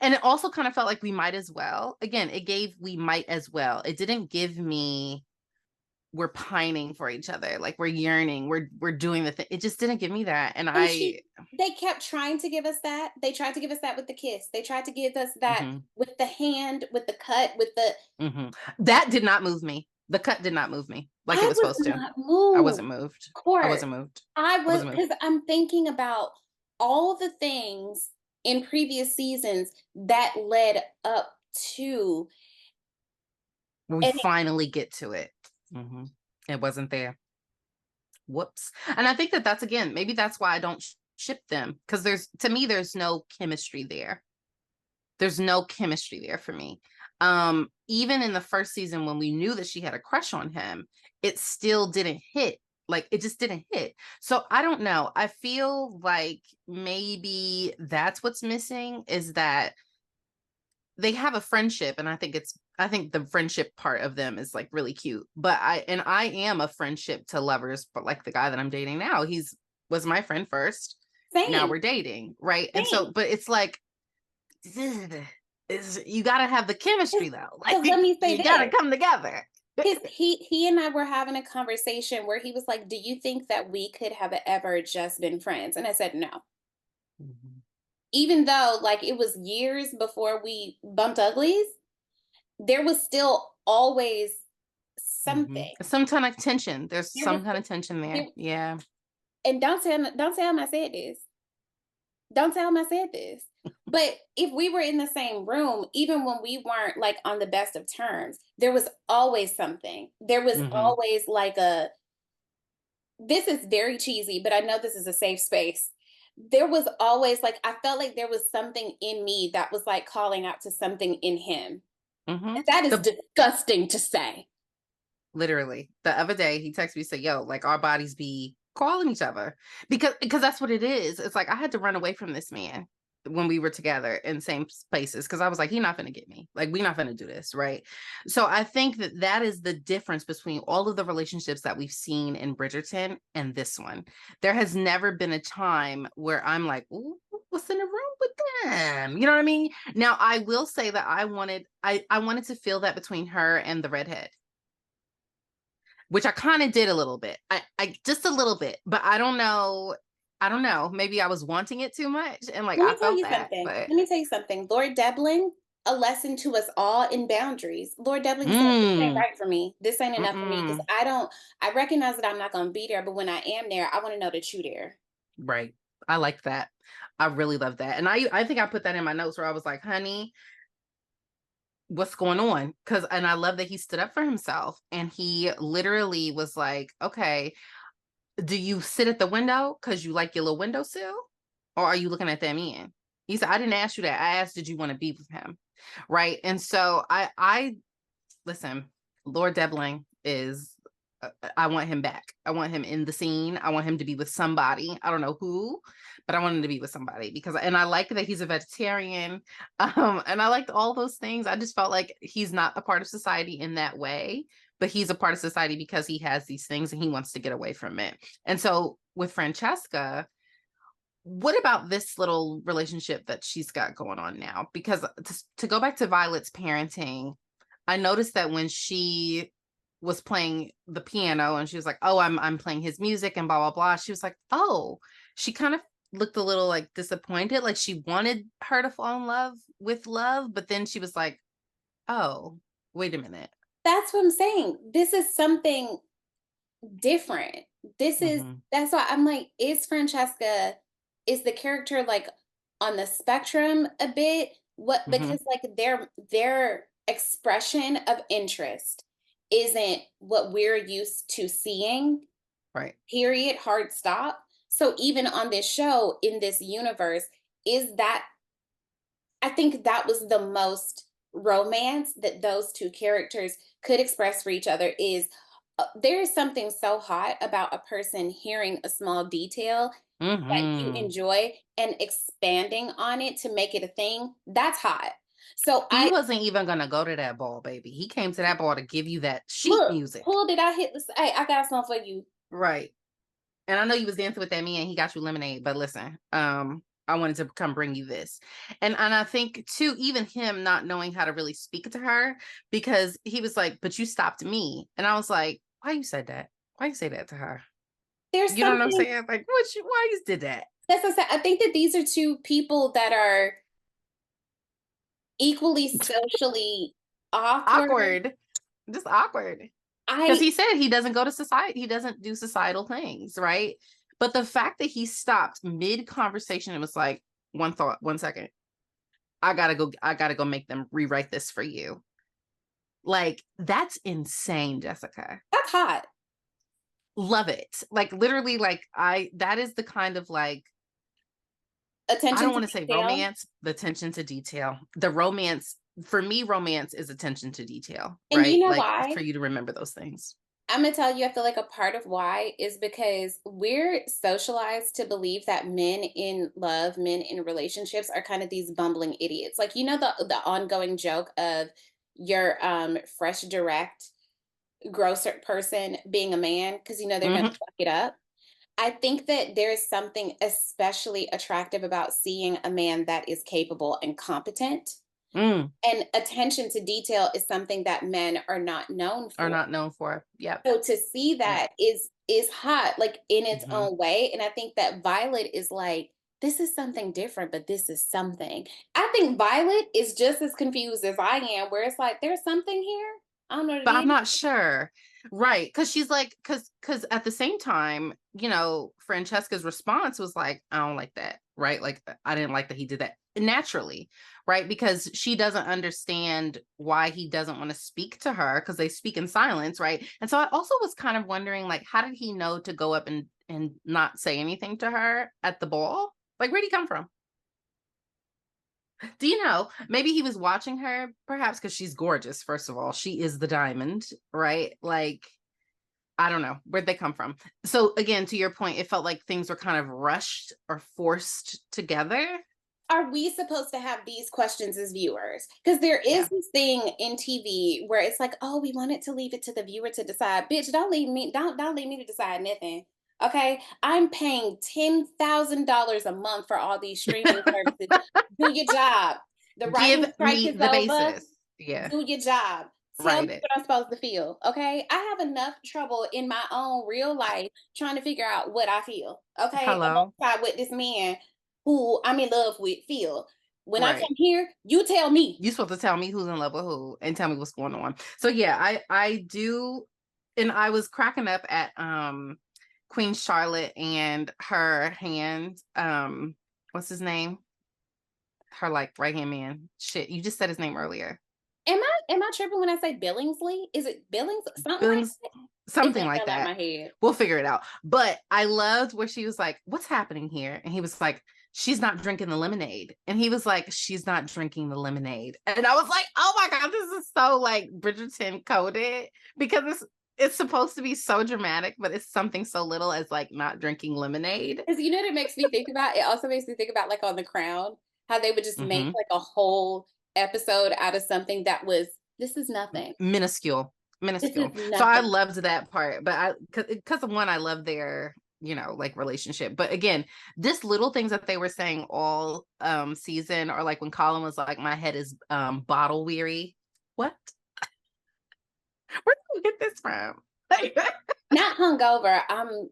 And it also kind of felt like we might as well. Again, it gave we might as well. It didn't give me we're pining for each other, like we're yearning, we're doing the thing. It just didn't give me that. And and I they kept trying to give us that. They tried to give us that with the kiss. They tried to give us that mhm, with the hand, with the cut, with the. mhm. That did not move me. The cut did not move me like it I was was supposed to. not I moved. wasn't moved. I Court. wasn't moved. I I was wasn't moved. because I'm thinking about all the things in previous seasons that led up to. When we And finally get to it. Mhm. It wasn't there. Whoops. And I think that that's, again, maybe that's why I don't ship them, because to me there's no chemistry there. There's no chemistry there for me. Even in the first season when we knew that she had a crush on him, it still didn't hit. Like it just didn't hit. So I don't know. I feel like maybe that's what's missing, is that they have a friendship, and I think the friendship part of them is like really cute. But I am a friendship to lovers, but like the guy that I'm dating now, he's was my friend first. Now same, we're dating, right? And so, same. but it's like, is you got to have the chemistry though. Like Because let me say you got to this. come together. He and I were having a conversation where he was like, "Do you think that we could have ever just been friends?" And I said, "No." Mhm. Even though like it was years before we bumped uglies, there was still always Mhm. something. Some kind of tension. There's There was some kind of tension there. there, Yeah. and don't tell him I said this. Don't tell him I said this. But if we were in the same room, even when we weren't like on the best of terms, there was always something. There was Hmm. always like a, this is very cheesy, but I know this is a safe space. There was always like, I felt like there was something in me that was like calling out to something in him. Hmm. That is The disgusting to say. Literally the other day he texted me, say, "Yo, like our bodies be calling each other," because that's what it is. It's like I had to run away from this man. when we were together in same places, because I was like, he not gonna get me. Like, we not gonna do this, right? So I think that that is the difference between all of the relationships that we've seen in Bridgerton and this one. There has never been a time where I'm like, ooh, what's in the room with them? You know what I mean? Now, I will say that I wanted to feel that between her and the redhead, which I kind of did a little bit. I just a little bit, but I don't know. I don't know. Maybe I was wanting it too much and like Let I me tell felt you that, something. but Let me tell you something. Lord Debling, a lesson to us all in boundaries. Lord Debling said, "This ain't mm, right for me. This ain't enough for me because mm-mm, I don't. I recognize that I'm not going to be there, but when I am there, I want to know that you're there." right. I like that. I really love that. And I think I put that in my notes where I was like, honey, what's going on? And I love that he stood up for himself and he literally was like, okay, do you sit at the window because you like your little windowsill? Or are you looking at that man? He said, I didn't ask you that. I asked, did you want to be with him? Right. And so I listen, Lord Debling is, I want him back. I want him in the scene. I want him to be with somebody. I don't know who, but I want him to be with somebody because, and I like that he's a vegetarian. And I liked all those things. I just felt like he's not a part of society in that way, but he's a part of society because he has these things and he wants to get away from it. And so with Francesca, what about this little relationship that she's got going on now? Because to go back to Violet's parenting, I noticed that when she was playing the piano and she was like, "Oh, I'm playing his music and blah blah blah," she was like, "Oh," she kind of looked a little like disappointed, like she wanted her to fall in love with love, but then she was like, "Oh, wait a minute." That's what I'm saying. This is something different. This is Mm-hmm. that's why I'm like, is Francesca, is the character like on the spectrum a bit? What, Mm-hmm. because like their expression of interest isn't what we're used to seeing, Right. period, hard stop. So even on this show, in this universe, is that, I think that was the most romance that those two characters could express for each other. Is there is something so hot about a person hearing a small detail that you Mm-hmm. enjoy and expanding on it to make it a thing. That's hot. So He I wasn't even gonna go to that ball, baby. He came to that ball to give you that sheet look, music. who did I hit this? Hey, I got something for you. Right. And I know you was dancing with that man, he got you lemonade, but listen, I wanted to come bring you this. And I think too, even him not knowing how to really speak to her, because he was like, but you stopped me. And I was like, why you said that? Why you say that to her? There's You know what I'm something saying? Like, why you did that? that's what I said. I think that these are two people that are equally socially awkward. Awkward. Just awkward. Because I he said he doesn't go to society, he doesn't do societal things, right? But the fact that he stopped mid conversation and was like, one thought, 1 second, I gotta go make them rewrite this for you. Like, that's insane, Jessica. that's hot. Love it. Like, literally, like, that is the kind of like, I Attention don't to want to say detail. romance, the attention to detail. The romance, for me, romance is attention to detail, And you right? know Like, why? for you to remember those things. I'm gonna tell you, I feel like a part of why is because we're socialized to believe that men in love, men in relationships are kind of these bumbling idiots. Like, you know, the ongoing joke of your fresh direct grosser person being a man because you know they're gonna Hmm. fuck it up. I think that there is something especially attractive about seeing a man that is capable and competent. Mm, And attention to detail is something that men are not known are for. not known for. Yep. So to see Yep. that is hot, like in its Hmm. own way. And I think that Violet is like, this is something different, but this is something. I think Violet is just as confused as I am, where it's like, there's something here. I don't know what it But I'm is. not sure. Right. Because she's like, because at the same time, Francesca's response was like, I don't like that. Right. Like, I didn't like that he did that naturally. Right. Because she doesn't understand why he doesn't want to speak to her because they speak in silence. Right. And so I also was kind of wondering, like, how did he know to go up and not say anything to her at the ball? Like, where'd he come from? Do you know? Maybe he was watching her, perhaps because she's gorgeous. First of all, she is the diamond, right? Like, I don't know where'd they come from. So again, to your point, it felt like things were kind of rushed or forced together. are we supposed to have these questions as viewers? Because there is Yeah. this thing in TV where it's like, oh, we wanted to leave it to the viewer to decide. Bitch, don't leave me to decide nothing. Okay. I'm paying $10,000 a month for all these streaming services. Do your job. The Give writing strike me is the over. basis. Yeah. Do your job. Tell me Write it. what I'm supposed to feel. Okay. I have enough trouble in my own real life trying to figure out what I feel. Okay. Hello. Alongside what this man who I'm in love with feel. When I Right. come here, you tell me. You're supposed to tell me who's in love with who and tell me what's going on. So yeah, I do, and I was cracking up at Queen Charlotte and her hand, what's his name? Her like right hand man. Shit, you just said his name earlier. Am I tripping when I say Billingsley? Is it Billings? Something like Billings, that? It something just like fell out that. my head. We'll figure it out. But I loved where she was like, "What's happening here?" And he was like, "She's not drinking the lemonade." And he was like, "She's not drinking the lemonade." And I was like, "Oh my god, this is so like Bridgerton coded because it's supposed to be so dramatic, but it's something so little as like not drinking lemonade." Because you know what it makes me think about? It also makes me think about like on The Crown, how they would just make Hmm. like a whole episode out of something that was this is nothing. Minuscule, This is minuscule. So I nothing. loved that part, but because of one, I love their like relationship. But again, this little things that they were saying all season, or like when Colin was like, "My head is bottle weary." What? Where did we get this from? Not hungover. I'm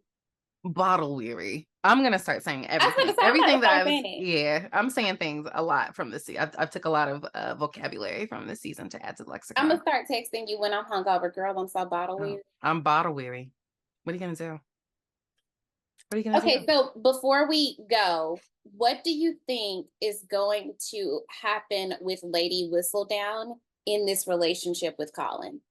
Bottle weary. I'm gonna start saying I was gonna everything. say I'm about to Everything that start I was, saying it. yeah, I'm saying things a lot from this. I took a lot of vocabulary from this season to add to the I'm gonna lexicon. start texting you when I'm hungover, girl. I'm so bottle Oh, weary. I'm bottle weary. What are you gonna do? What are you gonna Okay, do? so before we go, what do you think is going to happen with Lady Whistledown in this relationship with Colin?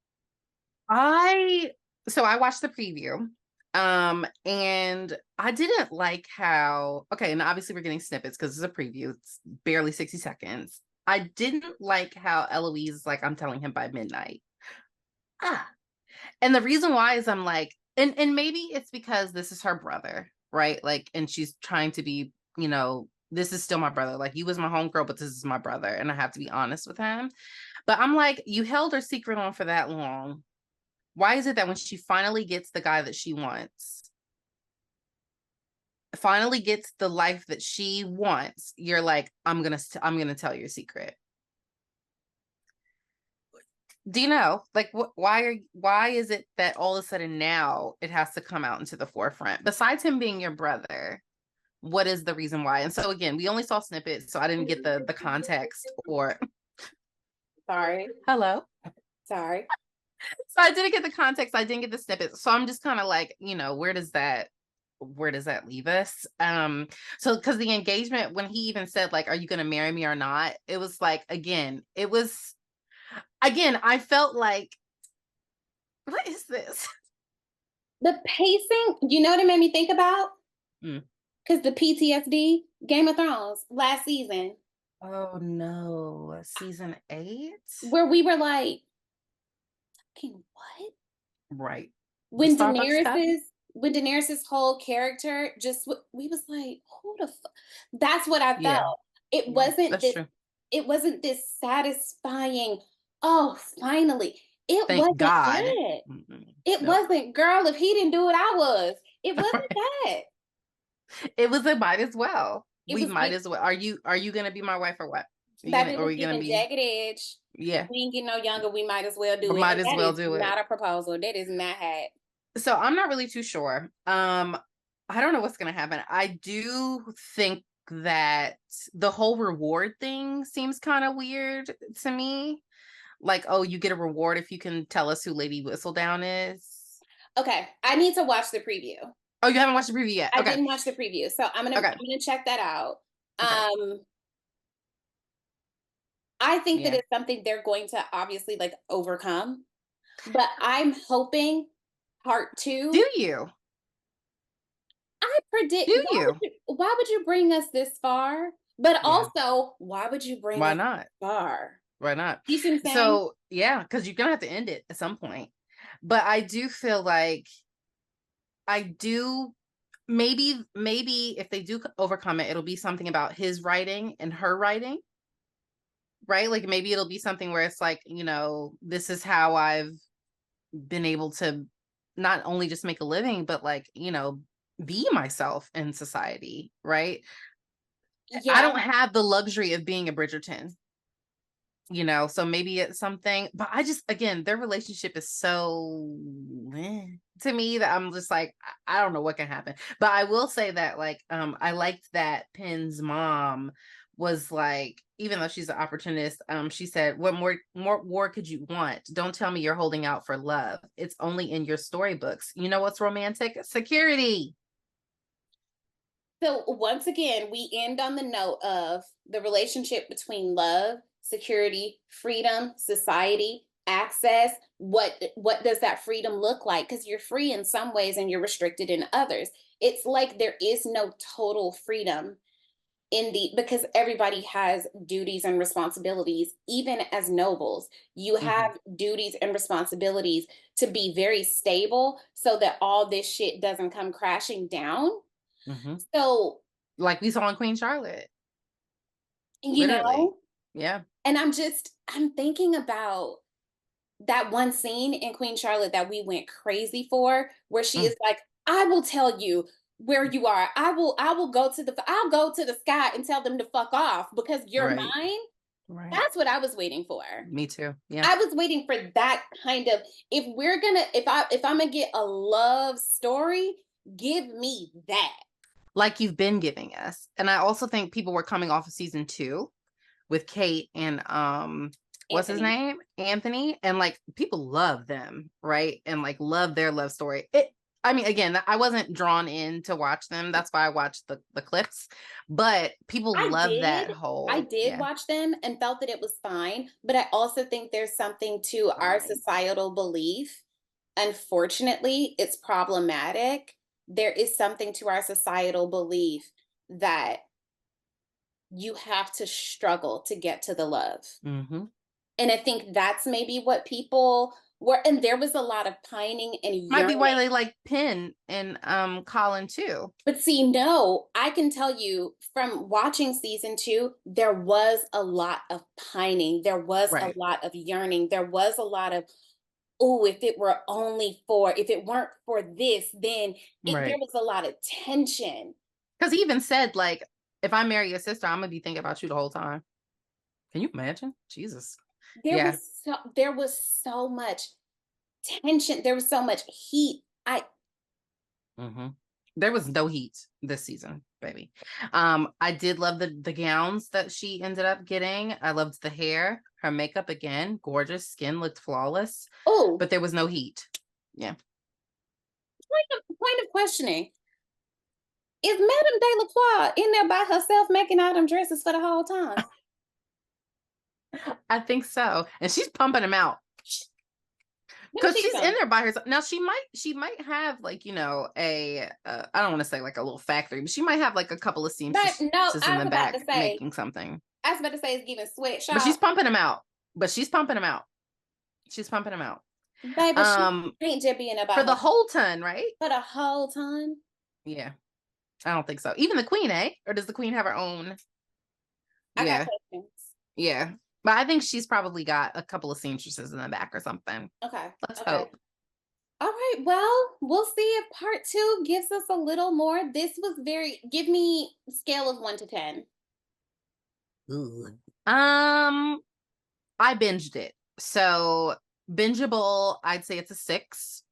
I watched the preview. And I didn't like how, okay, and obviously we're getting snippets because it's a preview. It's barely 60 seconds. I didn't like how Eloise is like, I'm telling him by midnight. Ah. And the reason why is I'm like, and maybe it's because this is her brother, right? Like, and she's trying to be, this is still my brother. Like, you was my homegirl, but this is my brother, and I have to be honest with him. But I'm like, you held her secret on for that long. Why is it that when she finally gets the guy that she wants, finally gets the life that she wants, you're like, I'm gonna tell your secret? Do you know, like, why is it that all of a sudden now it has to come out into the forefront? Besides him being your brother, what is the reason why? And so again, we only saw snippets, so I didn't get the context. Or Sorry. hello. Sorry. So I didn't get the context. I didn't get the snippets. So I'm just kind of like, where does that leave us? So because the engagement, when he even said like, "Are you gonna marry me or not?" It was like, I felt like, what is this? The pacing, you know what it made me think about? Mm. Because the PTSD, Game of Thrones, last season, Oh no, season 8? where we were like, fucking what? Right. The When Starbucks cup? When Daenerys's whole character just we was like, who the fuck? That's what I Yeah, felt. It yeah, wasn't that's this true. it wasn't this satisfying, oh, finally. It Thank wasn't God. that. Mm-mm. It Nope. wasn't, girl, if he didn't do it, I was. It wasn't that. It was a might as well. It We was might it as well. Are you gonna be my wife or what? baby Are was we gonna giving be? jagged edge. Yeah, We ain't getting no younger. We might as well do but it. might And as that well is do it. not a proposal. That is not hat. So I'm not really too sure. I don't know what's gonna happen. I do think that the whole reward thing seems kind of weird to me. Like, oh, you get a reward if you can tell us who Lady Whistledown is. Okay, I need to watch the preview. Oh, you haven't watched the preview yet? I Okay. didn't watch the preview, so I'm Okay. gonna check that out. Okay. Um, I think that Yeah. it's something they're going to obviously like overcome, but I'm hoping part Do two. you? I predict Do you? why would you bring us this far? But Yeah. also, why would you bring Why us not? this far? Why not? You see what I'm saying? So yeah, because you're gonna have to end it at some point. But I do feel like I do. maybe if they do overcome it, it'll be something about his writing and her writing, right? Like maybe it'll be something where it's like, this is how I've been able to not only just make a living, but like, be myself in society, right? I don't have the luxury of being a Bridgerton, so maybe it's something, but I just, again, their relationship is so to me that I'm just like, I don't know what can happen. But I will say that, like, I liked that Penn's mom was like, even though she's an opportunist, she said, what more war could you want? Don't tell me you're holding out for love. It's only in your storybooks. You know what's romantic? Security. So once again, we end on the note of the relationship between love, security, freedom, society, access. What does that freedom look like? Because you're free in some ways and you're restricted in others. It's like there is no total freedom because everybody has duties and responsibilities. Even as nobles, you have duties and responsibilities to be very stable so that all this shit doesn't come crashing down. So, like we saw in Queen Charlotte, literally. Yeah. And I'm thinking about that one scene in Queen Charlotte that we went crazy for, where she is like, I will tell you where you are. I'll go to the sky and tell them to fuck off because you're mine. Right. That's what I was waiting for. Me too. Yeah. I was waiting for that kind of, if I'm gonna get a love story, give me that. Like you've been giving us. And I also think people were coming off of season 2 with Kate and what's his name? Anthony. And like people love them, right? And like love their love story. I mean, again, I wasn't drawn in to watch them. That's why I watched the clips. But people love that whole. I did watch them and felt that it was fine. But I also think there's something to our societal belief. Unfortunately, it's problematic. There is something to our societal belief that you have to struggle to get to the love. And I think that's maybe what people were, and there was a lot of pining and yearning. Might be why they like Penn and Colin too. But see, no, I can tell you from watching season 2, there was a lot of pining. There was a lot of yearning. There was a lot of, oh, if it weren't for this, then there was a lot of tension. Because he even said, like, if I marry your sister, I'm gonna be thinking about you the whole time. Can you imagine? Jesus. There was so much tension. There was so much heat. There was no heat this season, baby. I did love the gowns that she ended up getting. I loved the hair, her makeup, again, gorgeous, skin looked flawless. Oh, but there was no heat. Yeah. Point of questioning. Is Madame Delacroix in there by herself making all them dresses for the whole time? I think so. And she's pumping them out. Because she's in there by herself. Now she might have like, I don't want to say like a little factory, but she might have like a couple of seamstresses in the back making something. I was about to say it's giving sweatshop. But she's pumping them out. She's pumping them out. Baby, she ain't just being about for the whole ton, right? For the whole ton. Yeah. I don't think so. Even the queen, or does the queen have her own? I got questions. Yeah. But I think she's probably got a couple of seamstresses in the back or something. Okay. Let's hope. All right. Well, we'll see if part 2 gives us a little more. This was give me scale of 1 to 10. Ooh. I binged it. So bingeable, I'd say it's a 6.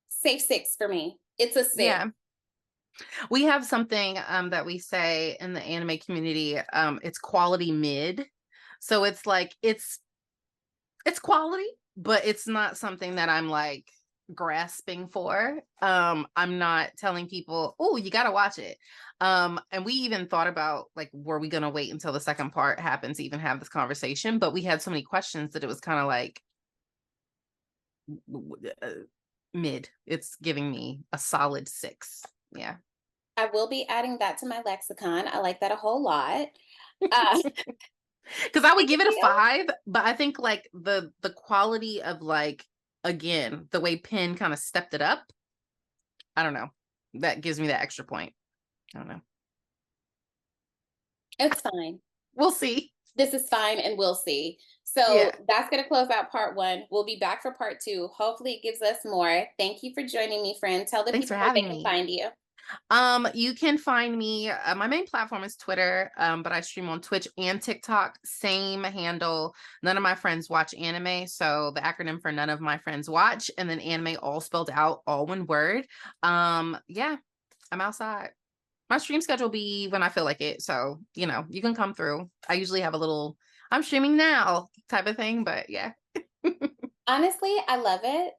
Safe 6 for me. It's a 6. Yeah. We have something that we say in the anime community. It's quality mid. So it's like it's quality, but it's not something that I'm like grasping for. I'm not telling people, oh, you gotta watch it. And we even thought about like, were we gonna wait until the second part happens to even have this conversation? But we had so many questions that it was kind of like mid. It's giving me a solid 6. Yeah. I will be adding that to my lexicon. I like that a whole lot. Because I would give it a 5, but I think like the quality of like, again, the way Penn kind of stepped it up. I don't know. that gives me that extra point. I don't know. It's fine. We'll see. This is fine, and we'll see. So that's going to close out part 1. We'll be back for part 2. Hopefully it gives us more. Thank you for joining me, friend. Tell the Thanks for people where they having can me. find you. You can find me, my main platform is Twitter, but I stream on Twitch and TikTok, same handle. None of my friends watch anime, so the acronym for none of my friends watch, and then anime all spelled out, all one word. Yeah, I'm outside. My stream schedule be when I feel like it, so you know, you can come through. I usually have a little I'm streaming now type of thing, but yeah. Honestly, I love it.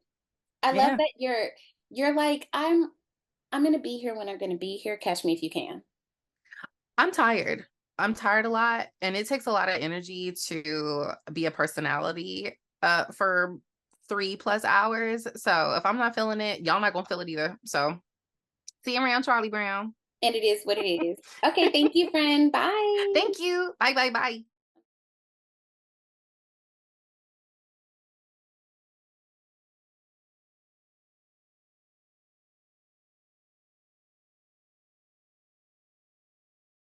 I love Yeah. that you're like, I'm going to be here when I'm going to be here. Catch me if you can. I'm tired. I'm tired a lot, and it takes a lot of energy to be a personality for 3+ hours. So if I'm not feeling it, y'all not gonna feel it either. So see you around, Charlie Brown. And it is what it is. Okay, thank you, friend. Bye. Thank you. Bye, bye, bye.